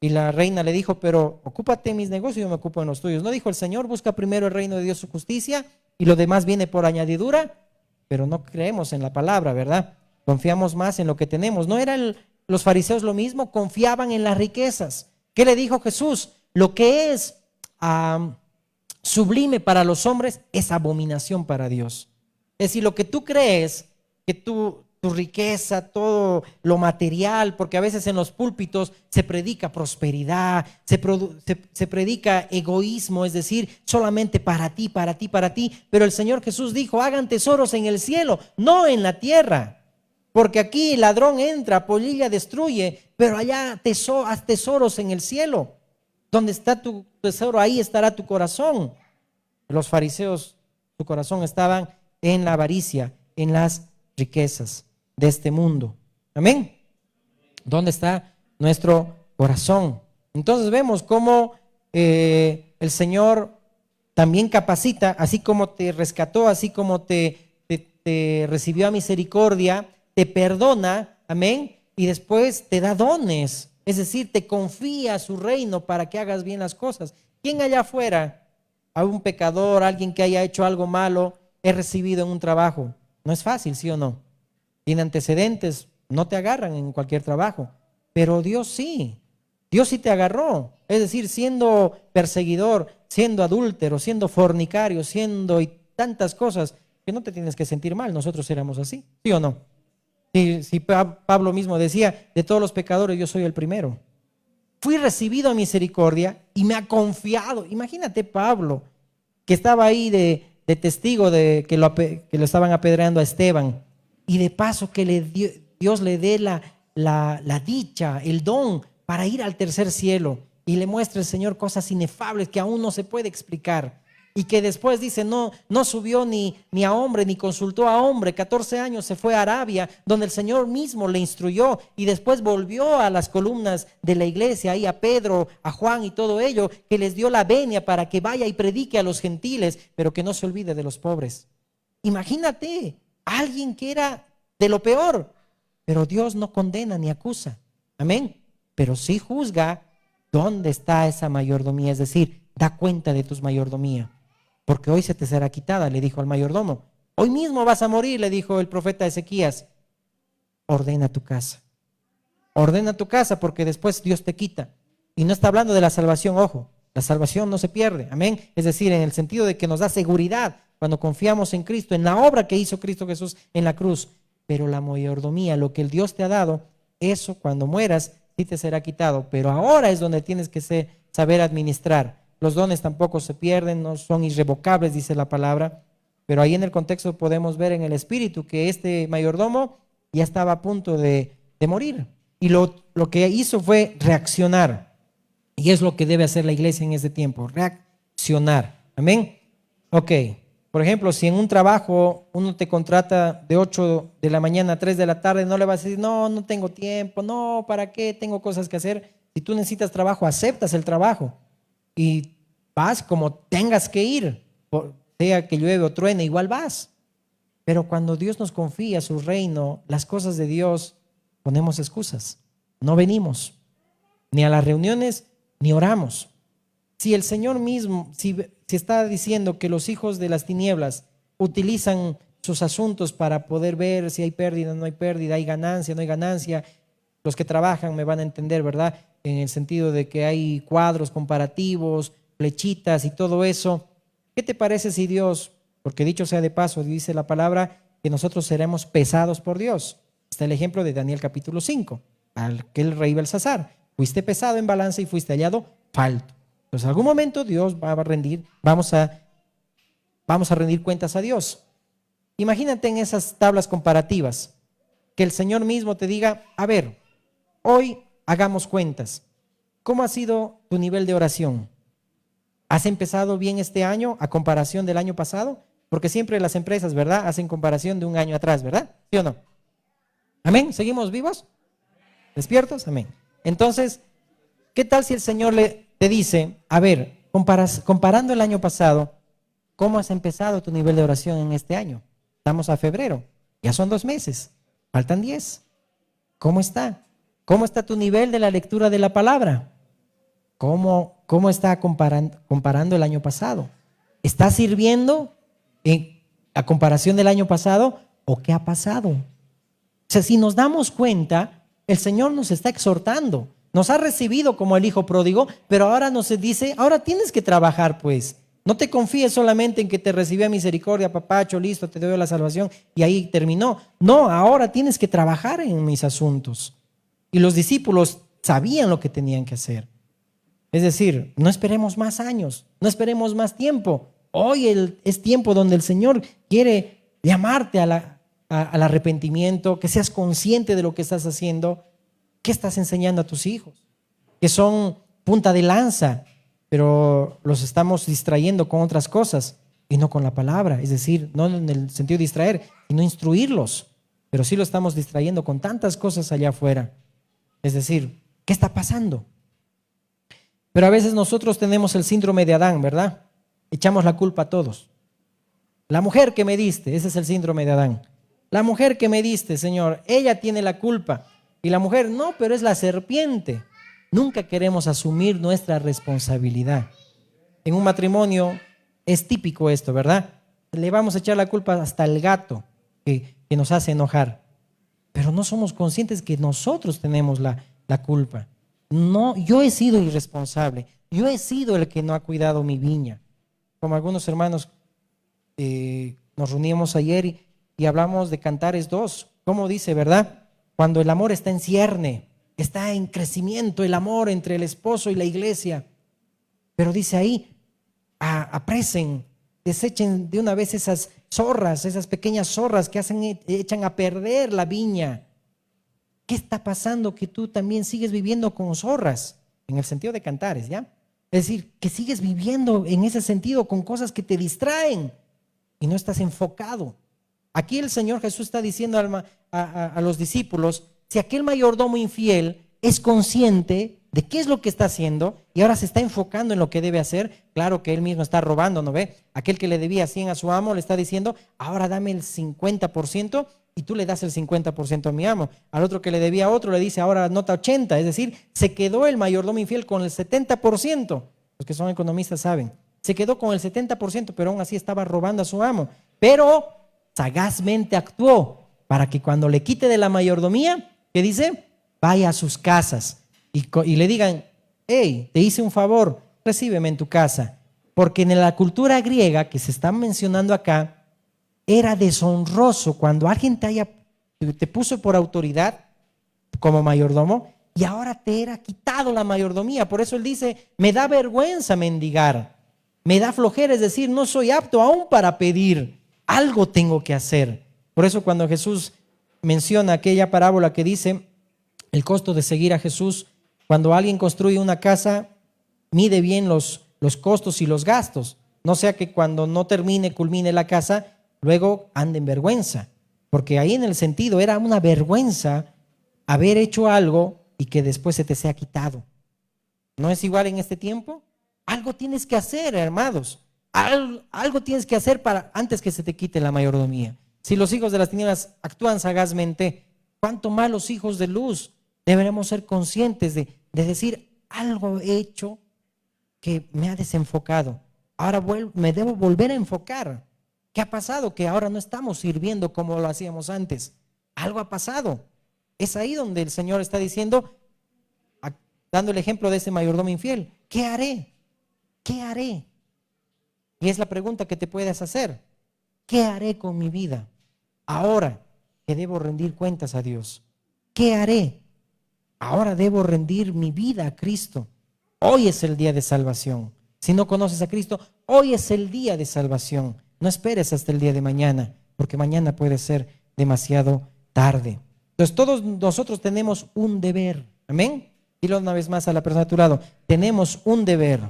Y la reina le dijo, pero ocúpate en mis negocios, yo me ocupo en los tuyos. ¿No dijo el Señor, busca primero el reino de Dios, su justicia, y lo demás viene por añadidura? Pero no creemos en la palabra, ¿verdad? Confiamos más en lo que tenemos. ¿No eran los fariseos lo mismo? Confiaban en las riquezas. ¿Qué le dijo Jesús? Lo que es sublime para los hombres es abominación para Dios. Es decir, lo que tú crees que tu riqueza, todo lo material, porque a veces en los púlpitos se predica prosperidad, se predica egoísmo, es decir, solamente para ti, para ti, para ti. Pero el Señor Jesús dijo, hagan tesoros en el cielo, no en la tierra. Porque aquí el ladrón entra, polilla destruye, pero allá haz tesoros en el cielo. Donde está tu tesoro, ahí estará tu corazón. Los fariseos, su corazón estaban en la avaricia, en las riquezas de este mundo. Amén. ¿Dónde está nuestro corazón. Entonces vemos cómo el Señor también capacita, así como te rescató, así como te recibió a misericordia, te perdona, amén, y después te da dones, es decir, te confía a su reino para que hagas bien las cosas. ¿Quién allá afuera, a un pecador, alguien que haya hecho algo malo, es recibido en un trabajo? No es fácil, ¿sí o no? Tiene antecedentes, no te agarran en cualquier trabajo, pero Dios sí. Dios sí te agarró, es decir, siendo perseguidor, siendo adúltero, siendo fornicario, siendo y tantas cosas, que no te tienes que sentir mal, nosotros éramos así, ¿sí o no? Si Pablo mismo decía, de todos los pecadores yo soy el primero. Fui recibido a misericordia y me ha confiado. Imagínate Pablo, que estaba ahí de testigo de que lo estaban apedreando a Esteban, y de paso que Dios le dé la dicha, el don para ir al tercer cielo, y le muestra el Señor cosas inefables que aún no se puede explicar, y que después dice, no subió ni a hombre, ni consultó a hombre. 14 años se fue a Arabia, donde el Señor mismo le instruyó, y después volvió a las columnas de la iglesia, ahí a Pedro, a Juan y todo ello, que les dio la venia para que vaya y predique a los gentiles, pero que no se olvide de los pobres. Imagínate, alguien que era de lo peor, pero Dios no condena ni acusa, amén, pero sí juzga dónde está esa mayordomía, es decir, da cuenta de tus mayordomía, porque hoy se te será quitada, le dijo al mayordomo. Hoy mismo vas a morir, le dijo el profeta Ezequías. Ordena tu casa, porque después Dios te quita. Y no está hablando de la salvación, ojo, la salvación no se pierde, amén, es decir, en el sentido de que nos da seguridad cuando confiamos en Cristo, en la obra que hizo Cristo Jesús en la cruz. Pero la mayordomía, lo que el Dios te ha dado, eso cuando mueras sí te será quitado, pero ahora es donde tienes que saber administrar. Los dones tampoco se pierden, no son irrevocables, dice la palabra, pero ahí en el contexto podemos ver en el espíritu que este mayordomo ya estaba a punto de morir, y lo que hizo fue reaccionar, y es lo que debe hacer la iglesia en este tiempo, reaccionar, amén. Ok, por ejemplo, si en un trabajo uno te contrata de 8 de la mañana a 3 de la tarde, no le vas a decir, no tengo tiempo, no, ¿para qué? Tengo cosas que hacer. Si tú necesitas trabajo, aceptas el trabajo y vas como tengas que ir, sea que llueve o truene, igual vas. Pero cuando Dios nos confía su reino, las cosas de Dios, ponemos excusas. No venimos ni a las reuniones ni oramos. Si el Señor mismo, si está diciendo que los hijos de las tinieblas utilizan sus asuntos para poder ver si hay pérdida o no hay pérdida, hay ganancia o no hay ganancia, los que trabajan me van a entender, ¿verdad? En el sentido de que hay cuadros comparativos, flechitas y todo eso. ¿Qué te parece si Dios, porque dicho sea de paso, dice la palabra que nosotros seremos pesados por Dios? Está el ejemplo de Daniel capítulo 5, aquel rey Belsasar. Fuiste pesado en balanza y fuiste hallado falto. Entonces, en algún momento Dios va a rendir, vamos a rendir cuentas a Dios. Imagínate en esas tablas comparativas, que el Señor mismo te diga, a ver, hoy hagamos cuentas. ¿Cómo ha sido tu nivel de oración? ¿Has empezado bien este año a comparación del año pasado? Porque siempre las empresas, ¿verdad?, hacen comparación de un año atrás, ¿verdad? ¿Sí o no? Amén. ¿Seguimos vivos? ¿Despiertos? Amén. Entonces, ¿qué tal si el Señor te dice, a ver, comparando el año pasado, ¿cómo has empezado tu nivel de oración en este año? Estamos a febrero, ya son 2 meses, faltan 10. ¿Cómo está? ¿Cómo está tu nivel de la lectura de la palabra? ¿Cómo está comparando el año pasado? ¿Está sirviendo a comparación del año pasado o qué ha pasado? O sea, si nos damos cuenta, el Señor nos está exhortando. Nos ha recibido como el hijo pródigo, pero ahora nos dice, ahora tienes que trabajar pues. No te confíes solamente en que te recibí a misericordia, papacho, listo, te doy la salvación y ahí terminó. No, ahora tienes que trabajar en mis asuntos. Y los discípulos sabían lo que tenían que hacer. Es decir, no esperemos más años, no esperemos más tiempo. Hoy es tiempo donde el Señor quiere llamarte al arrepentimiento, que seas consciente de lo que estás haciendo. ¿Qué estás enseñando a tus hijos? Que son punta de lanza, pero los estamos distrayendo con otras cosas y no con la palabra. Es decir, no en el sentido de distraer, sino instruirlos. Pero sí lo estamos distrayendo con tantas cosas allá afuera. Es decir, ¿Qué está pasando? Pero a veces nosotros tenemos el síndrome de Adán, ¿verdad? Echamos la culpa a todos. La mujer que me diste, ese es el síndrome de Adán. La mujer que me diste, Señor, ella tiene la culpa. Y la mujer, no, pero es la serpiente. Nunca queremos asumir nuestra responsabilidad. En un matrimonio es típico esto, ¿verdad? Le vamos a echar la culpa hasta al gato que nos hace enojar. Pero no somos conscientes que nosotros tenemos la culpa. No, yo he sido irresponsable. Yo he sido el que no ha cuidado mi viña. Como algunos hermanos nos reuníamos ayer y hablamos de Cantares 2. ¿Cómo dice, verdad? Cuando el amor está en cierne, está en crecimiento, el amor entre el esposo y la iglesia. Pero dice ahí, apresen, desechen de una vez esas zorras, esas pequeñas zorras que echan a perder la viña. ¿Qué está pasando que tú también sigues viviendo con zorras? En el sentido de Cantares, ¿ya? Es decir, que sigues viviendo en ese sentido con cosas que te distraen y no estás enfocado. Aquí el Señor Jesús está diciendo a los discípulos, si aquel mayordomo infiel es consciente de qué es lo que está haciendo y ahora se está enfocando en lo que debe hacer, claro que él mismo está robando, ¿no ve? Aquel que le debía 100 a su amo le está diciendo, ahora dame el 50% y tú le das el 50% a mi amo. Al otro que le debía a otro le dice, ahora anota 80, es decir, se quedó el mayordomo infiel con el 70%. Los que son economistas saben, se quedó con el 70%, pero aún así estaba robando a su amo. Pero sagazmente actuó para que cuando le quite de la mayordomía, ¿qué dice? Vaya a sus casas y le digan, hey, te hice un favor, recíbeme en tu casa. Porque en la cultura griega que se está mencionando acá, era deshonroso cuando alguien te puso por autoridad como mayordomo y ahora te era quitado la mayordomía. Por eso él dice, me da vergüenza mendigar, me da flojera, es decir, no soy apto aún para pedir, algo tengo que hacer. Por eso cuando Jesús menciona aquella parábola que dice el costo de seguir a Jesús, cuando alguien construye una casa, mide bien los costos y los gastos, no sea que cuando no culmine la casa, luego ande en vergüenza, porque ahí en el sentido era una vergüenza haber hecho algo y que después se te sea quitado. ¿No es igual en este tiempo? Algo tienes que hacer, hermanos. Algo tienes que hacer antes que se te quite la mayordomía. Si los hijos de las tinieblas actúan sagazmente, ¿cuánto más los hijos de luz? Deberemos ser conscientes de decir, algo he hecho que me ha desenfocado. Ahora me debo volver a enfocar. ¿Qué ha pasado? Que ahora no estamos sirviendo como lo hacíamos antes. Algo ha pasado. Es ahí donde el Señor está diciendo, dando el ejemplo de ese mayordomo infiel, ¿qué haré? ¿Qué haré? Y es la pregunta que te puedes hacer. ¿Qué haré con mi vida ahora que debo rendir cuentas a Dios? ¿Qué haré? Ahora debo rendir mi vida a Cristo. Hoy es el día de salvación. Si no conoces a Cristo, hoy es el día de salvación. No esperes hasta el día de mañana, porque mañana puede ser demasiado tarde. Entonces todos nosotros tenemos un deber. Amén. Dilo una vez más a la persona a tu lado. Tenemos un deber.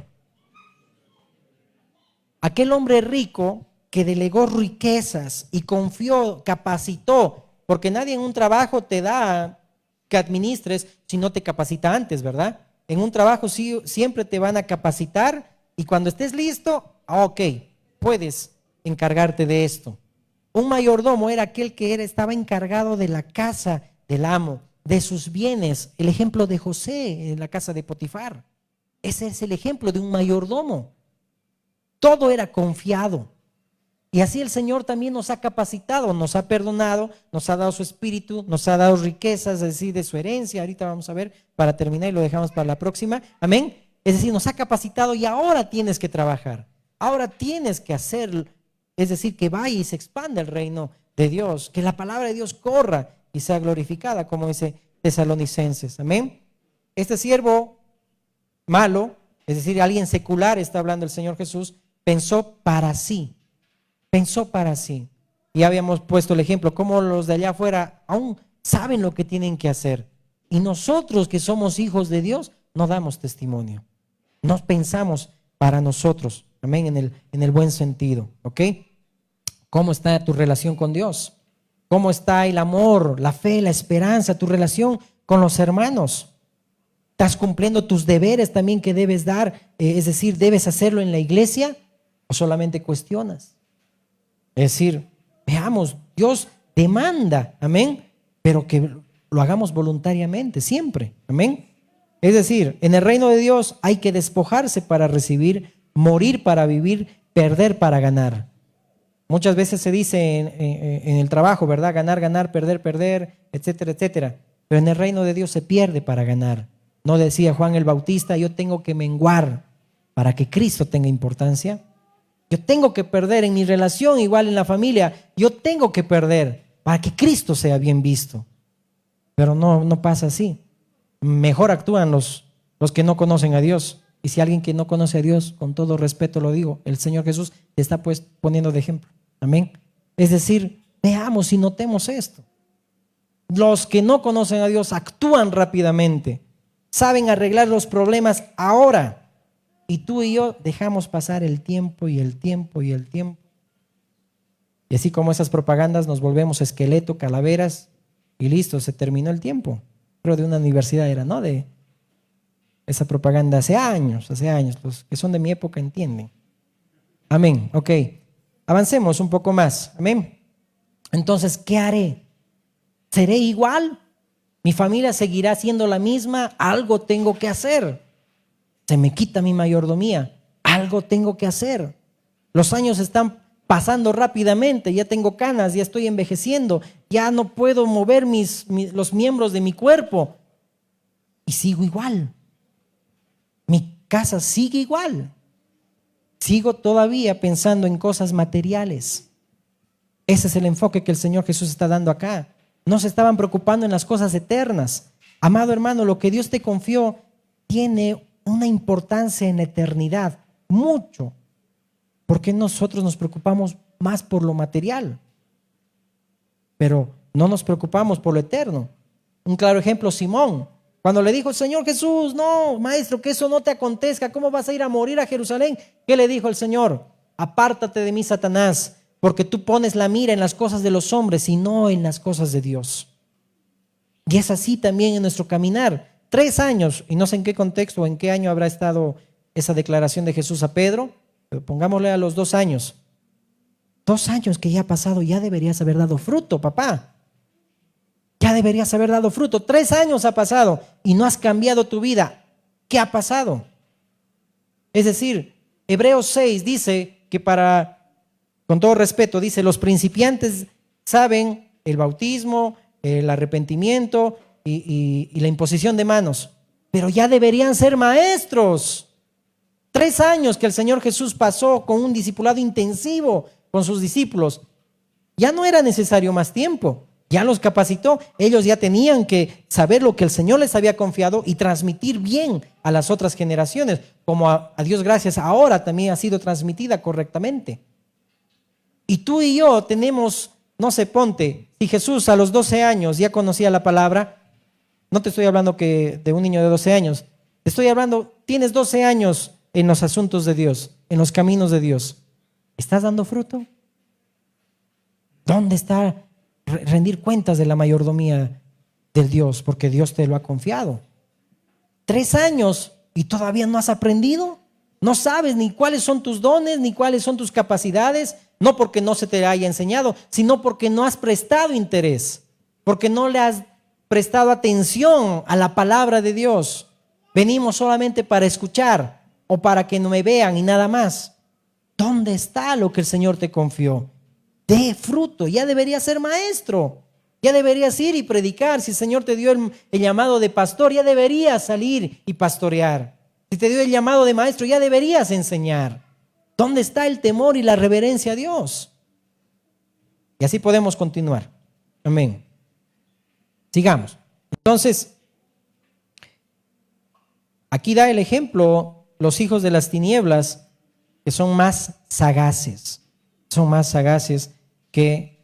Aquel hombre rico que delegó riquezas y confió, capacitó, porque nadie en un trabajo te da que administres si no te capacita antes, ¿verdad? En un trabajo siempre te van a capacitar y cuando estés listo, ok, puedes encargarte de esto. Un mayordomo era aquel que estaba encargado de la casa del amo, de sus bienes. El ejemplo de José en la casa de Potifar. Ese es el ejemplo de un mayordomo. Todo era confiado. Y así el Señor también nos ha capacitado, nos ha perdonado, nos ha dado su espíritu, nos ha dado riquezas, es decir, de su herencia. Ahorita vamos a ver para terminar y lo dejamos para la próxima. Amén. Es decir, nos ha capacitado y ahora tienes que trabajar. Ahora tienes que hacer, es decir, que vaya y se expanda el reino de Dios, que la palabra de Dios corra y sea glorificada, como dice Tesalonicenses. Amén. Este siervo malo, es decir, alguien secular, está hablando el Señor Jesús, pensó para sí. Pensó para sí. Y habíamos puesto el ejemplo, cómo los de allá afuera aún saben lo que tienen que hacer. Y nosotros que somos hijos de Dios, no damos testimonio. Nos pensamos para nosotros. Amén, en el buen sentido. ¿Ok? ¿Cómo está tu relación con Dios? ¿Cómo está el amor, la fe, la esperanza, tu relación con los hermanos? ¿Estás cumpliendo tus deberes también que debes dar? Es decir, ¿debes hacerlo en la iglesia o solamente cuestionas? Es decir, veamos, Dios demanda, amén, pero que lo hagamos voluntariamente, siempre, amén. Es decir, en el reino de Dios hay que despojarse para recibir, morir para vivir, perder para ganar. Muchas veces se dice en el trabajo, ¿verdad? Ganar, ganar, perder, perder, etcétera, etcétera. Pero en el reino de Dios se pierde para ganar. ¿No decía Juan el Bautista, yo tengo que menguar para que Cristo tenga importancia? Yo tengo que perder en mi relación, igual en la familia, yo tengo que perder para que Cristo sea bien visto. Pero no pasa así. Mejor actúan los que no conocen a Dios. Y si alguien que no conoce a Dios, con todo respeto lo digo, el Señor Jesús te está pues poniendo de ejemplo. Amén. Es decir, veamos y notemos esto. Los que no conocen a Dios actúan rápidamente, saben arreglar los problemas ahora. Y tú y yo dejamos pasar el tiempo y el tiempo y el tiempo. Y así como esas propagandas nos volvemos esqueleto, calaveras y listo, se terminó el tiempo. Pero de una universidad era, ¿no? De esa propaganda hace años, los que son de mi época entienden. Amén, ok. Avancemos un poco más, amén. Entonces, ¿qué haré? ¿Seré igual? ¿Mi familia seguirá siendo la misma? Algo tengo que hacer. Se me quita mi mayordomía. Algo tengo que hacer. Los años están pasando rápidamente. Ya tengo canas, ya estoy envejeciendo. Ya no puedo mover los miembros de mi cuerpo. Y sigo igual. Mi casa sigue igual. Sigo todavía pensando en cosas materiales. Ese es el enfoque que el Señor Jesús está dando acá. No se estaban preocupando en las cosas eternas. Amado hermano, lo que Dios te confió tiene una importancia en la eternidad, mucho. ¿Por qué nosotros nos preocupamos más por lo material? Pero no nos preocupamos por lo eterno. Un claro ejemplo, Simón. Cuando le dijo el Señor Jesús, no, maestro, que eso no te acontezca, ¿cómo vas a ir a morir a Jerusalén? ¿Qué le dijo el Señor? Apártate de mí, Satanás, porque tú pones la mira en las cosas de los hombres y no en las cosas de Dios. Y es así también en nuestro caminar. 3 años, y no sé en qué contexto o en qué año habrá estado esa declaración de Jesús a Pedro, pero pongámosle a los 2 años. 2 años que ya ha pasado, ya deberías haber dado fruto, papá. Ya deberías haber dado fruto. 3 años ha pasado y no has cambiado tu vida. ¿Qué ha pasado? Es decir, Hebreos 6 dice que con todo respeto, dice, los principiantes saben el bautismo, el arrepentimiento y la imposición de manos, pero ya deberían ser maestros. 3 años que el Señor Jesús pasó con un discipulado intensivo con sus discípulos. Ya no era necesario más tiempo. Ya los capacitó, ellos ya tenían que saber lo que el Señor les había confiado y transmitir bien a las otras generaciones, como a Dios gracias ahora también ha sido transmitida correctamente. Y tú y yo tenemos, no sé, ponte, si Jesús a los 12 años ya conocía la palabra, no te estoy hablando que de un niño de 12 años, te estoy hablando, tienes 12 años en los asuntos de Dios, en los caminos de Dios. ¿Estás dando fruto? ¿Dónde está rendir cuentas de la mayordomía del Dios? Porque Dios te lo ha confiado. 3 años y todavía no has aprendido. No sabes ni cuáles son tus dones, ni cuáles son tus capacidades. No porque no se te haya enseñado, sino porque no has prestado interés. Porque no le has prestado atención a la palabra de Dios. Venimos solamente para escuchar o para que no me vean y nada más. ¿Dónde está lo que el Señor te confió? Dé fruto, ya deberías ser maestro, ya deberías ir y predicar. Si el Señor te dio el llamado de pastor, ya deberías salir y pastorear. Si te dio el llamado de maestro, ya deberías enseñar. ¿Dónde está el temor y la reverencia a Dios? Y así podemos continuar. Amén. Sigamos. Entonces, aquí da el ejemplo los hijos de las tinieblas, que son más sagaces. Son más sagaces que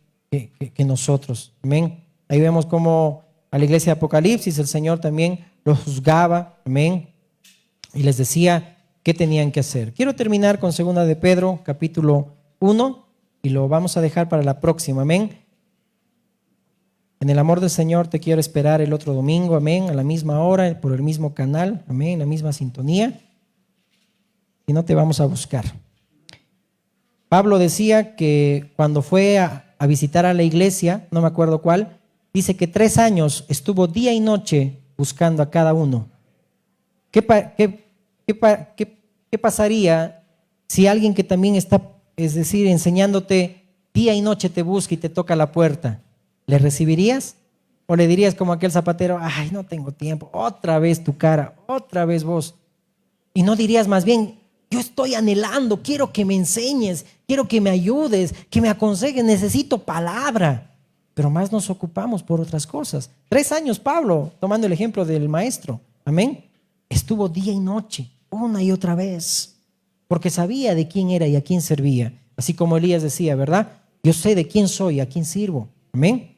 nosotros. Amén. Ahí vemos cómo a la iglesia de Apocalipsis el Señor también los juzgaba. Amén. Y les decía qué tenían que hacer. Quiero terminar con 2 de Pedro, capítulo 1, y lo vamos a dejar para la próxima. Amén. En el amor del Señor te quiero esperar el otro domingo, amén, a la misma hora, por el mismo canal, amén, la misma sintonía. Y no te vamos a buscar. Pablo decía que cuando fue a visitar a la iglesia, no me acuerdo cuál, dice que 3 años estuvo día y noche buscando a cada uno. ¿Qué pasaría si alguien que también está, es decir, enseñándote día y noche te busca y te toca la puerta? ¿Le recibirías? ¿O le dirías como aquel zapatero, ay, no tengo tiempo, otra vez tu cara, otra vez vos? Y no dirías más bien, yo estoy anhelando, quiero que me enseñes, quiero que me ayudes, que me aconsejes, necesito palabra. Pero más nos ocupamos por otras cosas. 3 años Pablo, tomando el ejemplo del maestro, amén, estuvo día y noche, una y otra vez, porque sabía de quién era y a quién servía. Así como Elías decía, ¿verdad? Yo sé de quién soy, a quién sirvo, amén.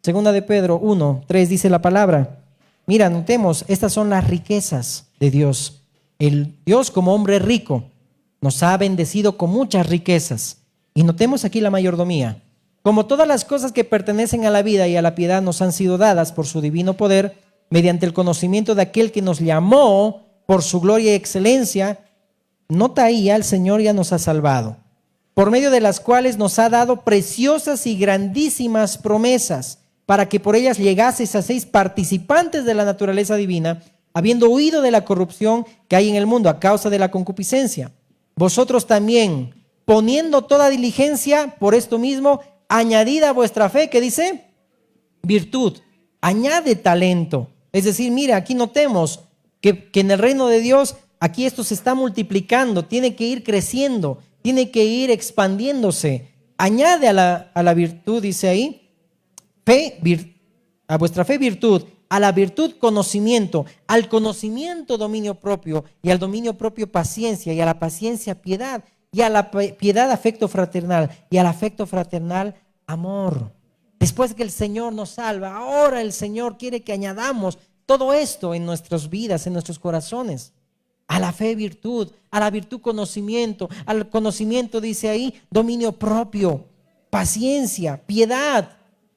Segunda de Pedro 1:3 dice la palabra. Mira, notemos, estas son las riquezas de Dios. El Dios, como hombre rico, nos ha bendecido con muchas riquezas. Y notemos aquí la mayordomía. Como todas las cosas que pertenecen a la vida y a la piedad nos han sido dadas por su divino poder, mediante el conocimiento de aquel que nos llamó por su gloria y excelencia, nota ahí, ya el Señor ya nos ha salvado, por medio de las cuales nos ha dado preciosas y grandísimas promesas, para que por ellas llegaseis a ser participantes de la naturaleza divina, habiendo huido de la corrupción que hay en el mundo a causa de la concupiscencia. Vosotros también, poniendo toda diligencia por esto mismo, añadida a vuestra fe, ¿qué dice? Virtud. Añade talento. Es decir, mira, aquí notemos que en el reino de Dios, aquí esto se está multiplicando, tiene que ir creciendo, tiene que ir expandiéndose. Añade a la virtud, dice ahí, a vuestra fe virtud, a la virtud conocimiento, al conocimiento dominio propio, y al dominio propio paciencia, y a la paciencia piedad, y a la piedad afecto fraternal, y al afecto fraternal amor. Después que el Señor nos salva, ahora el Señor quiere que añadamos todo esto en nuestras vidas, en nuestros corazones. A la fe virtud, a la virtud conocimiento, al conocimiento dice ahí dominio propio, paciencia, piedad.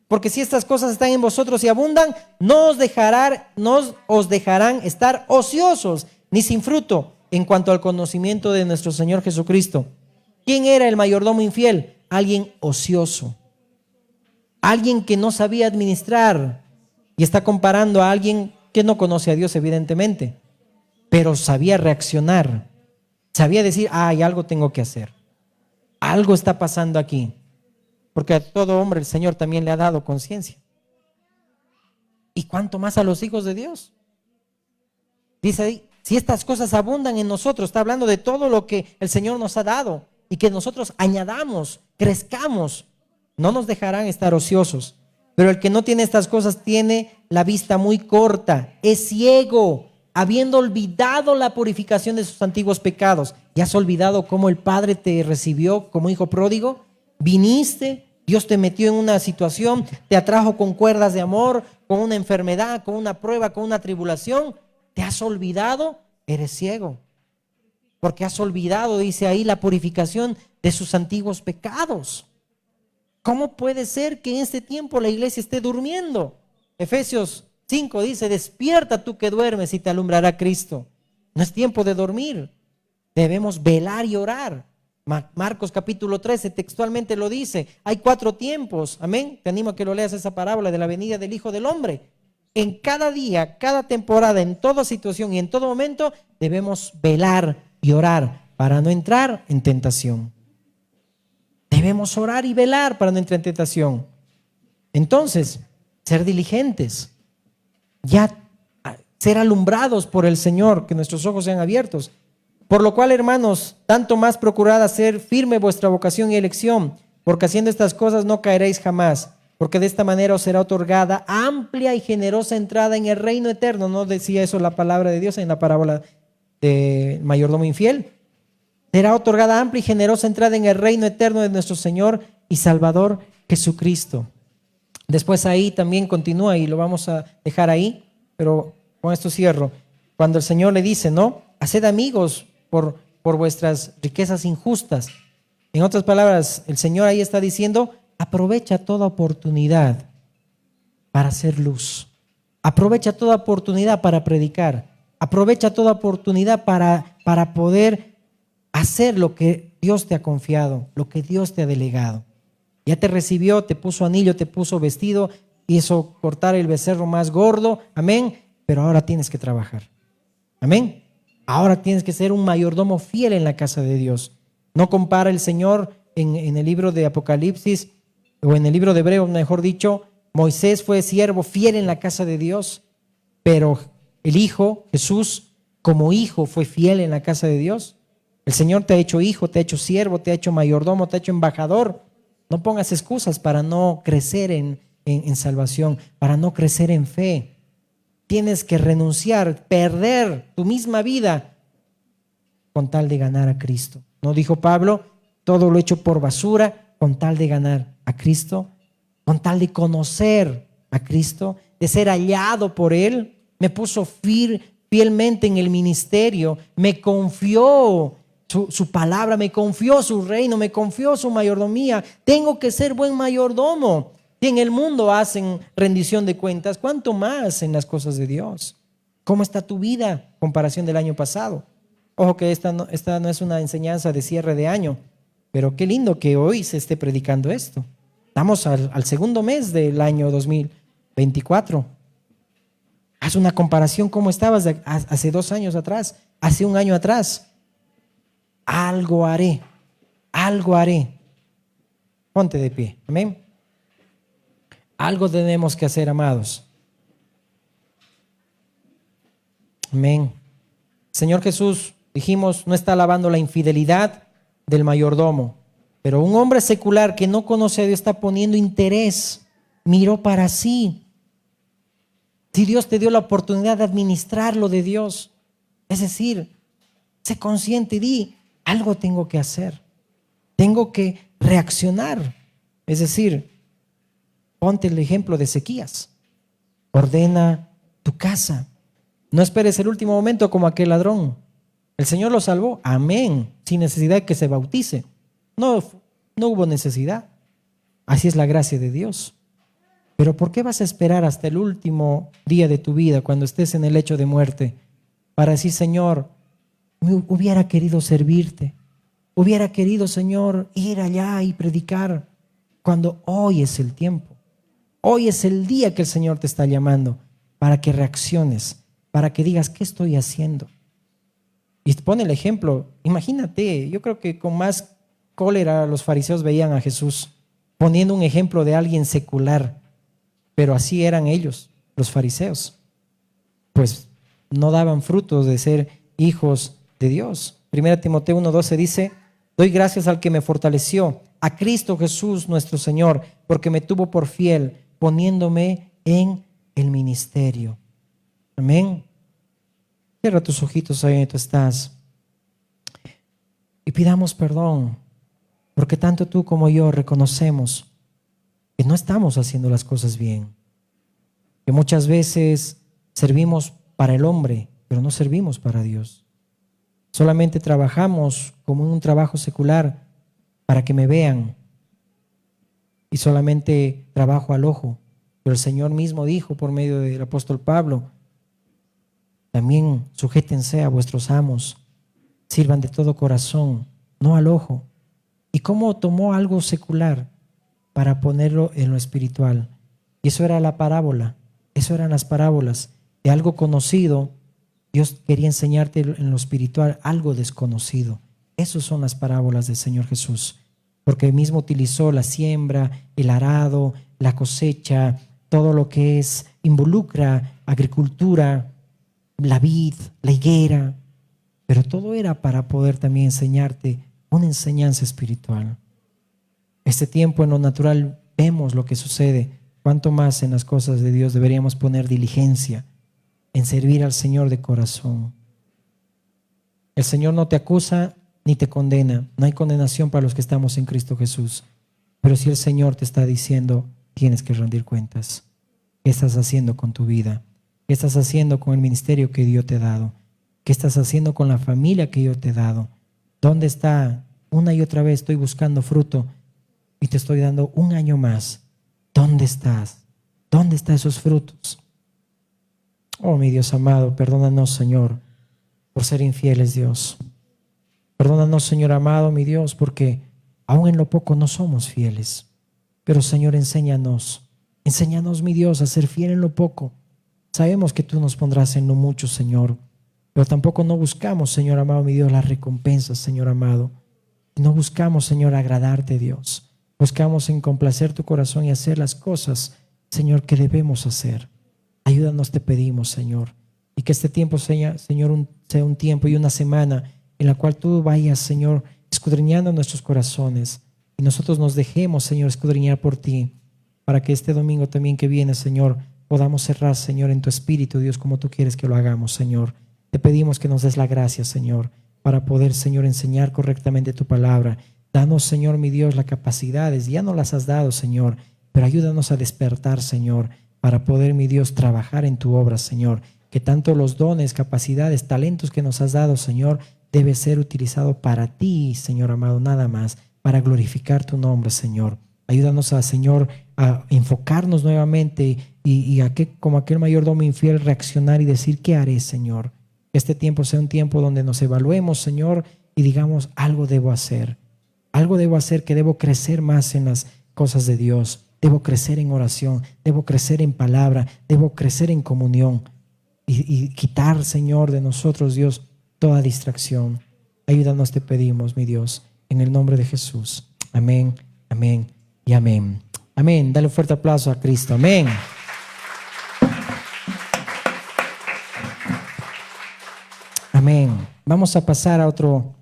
Porque si estas cosas están en vosotros y abundan, no os dejarán estar ociosos ni sin fruto en cuanto al conocimiento de nuestro Señor Jesucristo. ¿Quién era el mayordomo infiel? Alguien ocioso, alguien que no sabía administrar, y está comparando a alguien que no conoce a Dios evidentemente, pero sabía reaccionar, sabía decir, hay algo tengo que hacer, algo está pasando aquí. Porque a todo hombre el Señor también le ha dado conciencia. ¿Y cuánto más a los hijos de Dios? Dice ahí, si estas cosas abundan en nosotros, está hablando de todo lo que el Señor nos ha dado y que nosotros añadamos, crezcamos, no nos dejarán estar ociosos. Pero el que no tiene estas cosas tiene la vista muy corta, es ciego, habiendo olvidado la purificación de sus antiguos pecados. ¿Ya has olvidado cómo el Padre te recibió como hijo pródigo? Viniste, Dios te metió en una situación, te atrajo con cuerdas de amor, con una enfermedad, con una prueba, con una tribulación. ¿Te has olvidado? Eres ciego. Porque has olvidado, dice ahí, la purificación de sus antiguos pecados. ¿Cómo puede ser que en este tiempo la iglesia esté durmiendo? Efesios 5 dice, despierta tú que duermes y te alumbrará Cristo. No es tiempo de dormir. Debemos velar y orar. Marcos capítulo 13 textualmente lo dice. Hay 4 tiempos, amén. Te animo a que lo leas, esa parábola de la venida del Hijo del Hombre. En cada día, cada temporada, en toda situación y en todo momento debemos velar y orar para no entrar en tentación. Debemos orar y velar para no entrar en tentación. Entonces, ser diligentes, ya ser alumbrados por el Señor, que nuestros ojos sean abiertos. Por lo cual, hermanos, tanto más procurad hacer firme vuestra vocación y elección, porque haciendo estas cosas no caeréis jamás, porque de esta manera os será otorgada amplia y generosa entrada en el reino eterno. ¿No decía eso la palabra de Dios en la parábola del mayordomo infiel? Será otorgada amplia y generosa entrada en el reino eterno de nuestro Señor y Salvador Jesucristo. Después ahí también continúa y lo vamos a dejar ahí, pero con esto cierro. Cuando el Señor le dice, ¿no? Haced amigos por vuestras riquezas injustas. En otras palabras, el Señor ahí está diciendo, aprovecha toda oportunidad. para hacer luz. Aprovecha toda oportunidad para predicar. Aprovecha toda oportunidad para poder hacer lo que Dios te ha confiado, lo que Dios te ha delegado. Ya te recibió, te puso anillo, te puso vestido, hizo cortar el becerro más gordo, amén, pero ahora tienes que trabajar, amén. Ahora tienes que ser un mayordomo fiel en la casa de Dios. No compara el Señor en el libro de Apocalipsis, o en el libro de Hebreos, mejor dicho, Moisés fue siervo fiel en la casa de Dios, pero el Hijo, Jesús, como hijo fue fiel en la casa de Dios. El Señor te ha hecho hijo, te ha hecho siervo, te ha hecho mayordomo, te ha hecho embajador. No pongas excusas para no crecer en salvación, para no crecer en fe. Tienes que renunciar, perder tu misma vida con tal de ganar a Cristo. ¿No dijo Pablo? Todo lo hecho por basura con tal de ganar a Cristo, con tal de conocer a Cristo, de ser hallado por Él. Me puso fielmente en el ministerio, me confió su palabra, me confió su reino, me confió su mayordomía. Tengo que ser buen mayordomo. Si en el mundo hacen rendición de cuentas, ¿cuánto más en las cosas de Dios? ¿Cómo está tu vida en comparación del año pasado? Ojo que esta no es una enseñanza de cierre de año, pero qué lindo que hoy se esté predicando esto. Estamos al segundo mes del año 2024. Haz una comparación cómo estabas hace 2 años atrás, hace 1 año atrás. Algo haré, algo haré. Ponte de pie, amén. Algo tenemos que hacer, amados. Amén. Señor Jesús, dijimos, no está alabando la infidelidad del mayordomo, pero un hombre secular que no conoce a Dios está poniendo interés, miró para sí. Si Dios te dio la oportunidad de administrar lo de Dios, es decir, sé consciente y di, algo tengo que hacer, tengo que reaccionar. Es decir, ponte el ejemplo de Ezequías, ordena tu casa, no esperes el último momento como aquel ladrón. El Señor lo salvó, amén, sin necesidad de que se bautice. No hubo necesidad. Así es la gracia de Dios. Pero ¿por qué vas a esperar hasta el último día de tu vida, cuando estés en el lecho de muerte, para decir, Señor, me hubiera querido servirte, hubiera querido, Señor, ir allá y predicar, cuando hoy es el tiempo? Hoy es el día que el Señor te está llamando para que reacciones, para que digas, ¿qué estoy haciendo? Y pone el ejemplo. Imagínate, yo creo que con más cólera los fariseos veían a Jesús poniendo un ejemplo de alguien secular, pero así eran ellos, los fariseos. Pues no daban frutos de ser hijos de Dios. 1 Timoteo 1:12 dice, doy gracias al que me fortaleció, a Cristo Jesús nuestro Señor, porque me tuvo por fiel, poniéndome en el ministerio. Amén. Cierra tus ojitos ahí donde tú estás y pidamos perdón, porque tanto tú como yo reconocemos que no estamos haciendo las cosas bien, que muchas veces servimos para el hombre, pero no servimos para Dios. Solamente trabajamos como en un trabajo secular para que me vean, y solamente trabajo al ojo. Pero el Señor mismo dijo por medio del apóstol Pablo, también sujétense a vuestros amos, sirvan de todo corazón, no al ojo. ¿Y cómo tomó algo secular para ponerlo en lo espiritual? Y eso era la parábola, eso eran las parábolas de algo conocido. Dios quería enseñarte en lo espiritual algo desconocido. Esas son las parábolas del Señor Jesús, porque él mismo utilizó la siembra, el arado, la cosecha, todo lo que involucra agricultura, la vid, la higuera, pero todo era para poder también enseñarte una enseñanza espiritual. Este tiempo en lo natural vemos lo que sucede, cuánto más en las cosas de Dios deberíamos poner diligencia en servir al Señor de corazón. El Señor no te acusa ni te condena, no hay condenación para los que estamos en Cristo Jesús, pero si el Señor te está diciendo, tienes que rendir cuentas. ¿Qué estás haciendo con tu vida? ¿Qué estás haciendo con el ministerio que Dios te ha dado? ¿Qué estás haciendo con la familia que yo te he dado? ¿Dónde está? Una y otra vez estoy buscando fruto y te estoy dando 1 año más. ¿Dónde estás? ¿Dónde están esos frutos? Oh, mi Dios amado, perdónanos, Señor, por ser infieles, Dios. Perdónanos, Señor amado, mi Dios, porque aún en lo poco no somos fieles. Pero, Señor, enséñanos, mi Dios, a ser fiel en lo poco. Sabemos que tú nos pondrás en lo mucho, Señor, pero tampoco no buscamos, Señor amado, mi Dios, las recompensas, Señor amado. No buscamos, Señor, agradarte, Dios. Buscamos en complacer tu corazón y hacer las cosas, Señor, que debemos hacer. Ayúdanos, te pedimos, Señor, y que este tiempo sea, Señor, sea un tiempo y una semana en la cual tú vayas, Señor, escudriñando nuestros corazones y nosotros nos dejemos, Señor, escudriñar por ti, para que este domingo también que viene, Señor, podamos cerrar, Señor, en tu espíritu, Dios, como tú quieres que lo hagamos, Señor. Te pedimos que nos des la gracia, Señor, para poder, Señor, enseñar correctamente tu palabra. Danos, Señor, mi Dios, las capacidades. Ya no las has dado, Señor, pero ayúdanos a despertar, Señor, para poder, mi Dios, trabajar en tu obra, Señor. Que tanto los dones, capacidades, talentos que nos has dado, Señor, debe ser utilizado para ti, Señor amado, nada más, para glorificar tu nombre, Señor. Ayúdanos a, Señor, a enfocarnos nuevamente y a que, como aquel mayordomo infiel, reaccionar y decir, ¿qué haré, Señor? Que este tiempo sea un tiempo donde nos evaluemos, Señor, y digamos, algo debo hacer que debo crecer más en las cosas de Dios. Debo crecer en oración, debo crecer en palabra, debo crecer en comunión y quitar, Señor, de nosotros, Dios, toda distracción. Ayúdanos, te pedimos, mi Dios, en el nombre de Jesús. Amén, amén y amén. Amén. Dale un fuerte aplauso a Cristo. Amén. Amén. Vamos a pasar a otro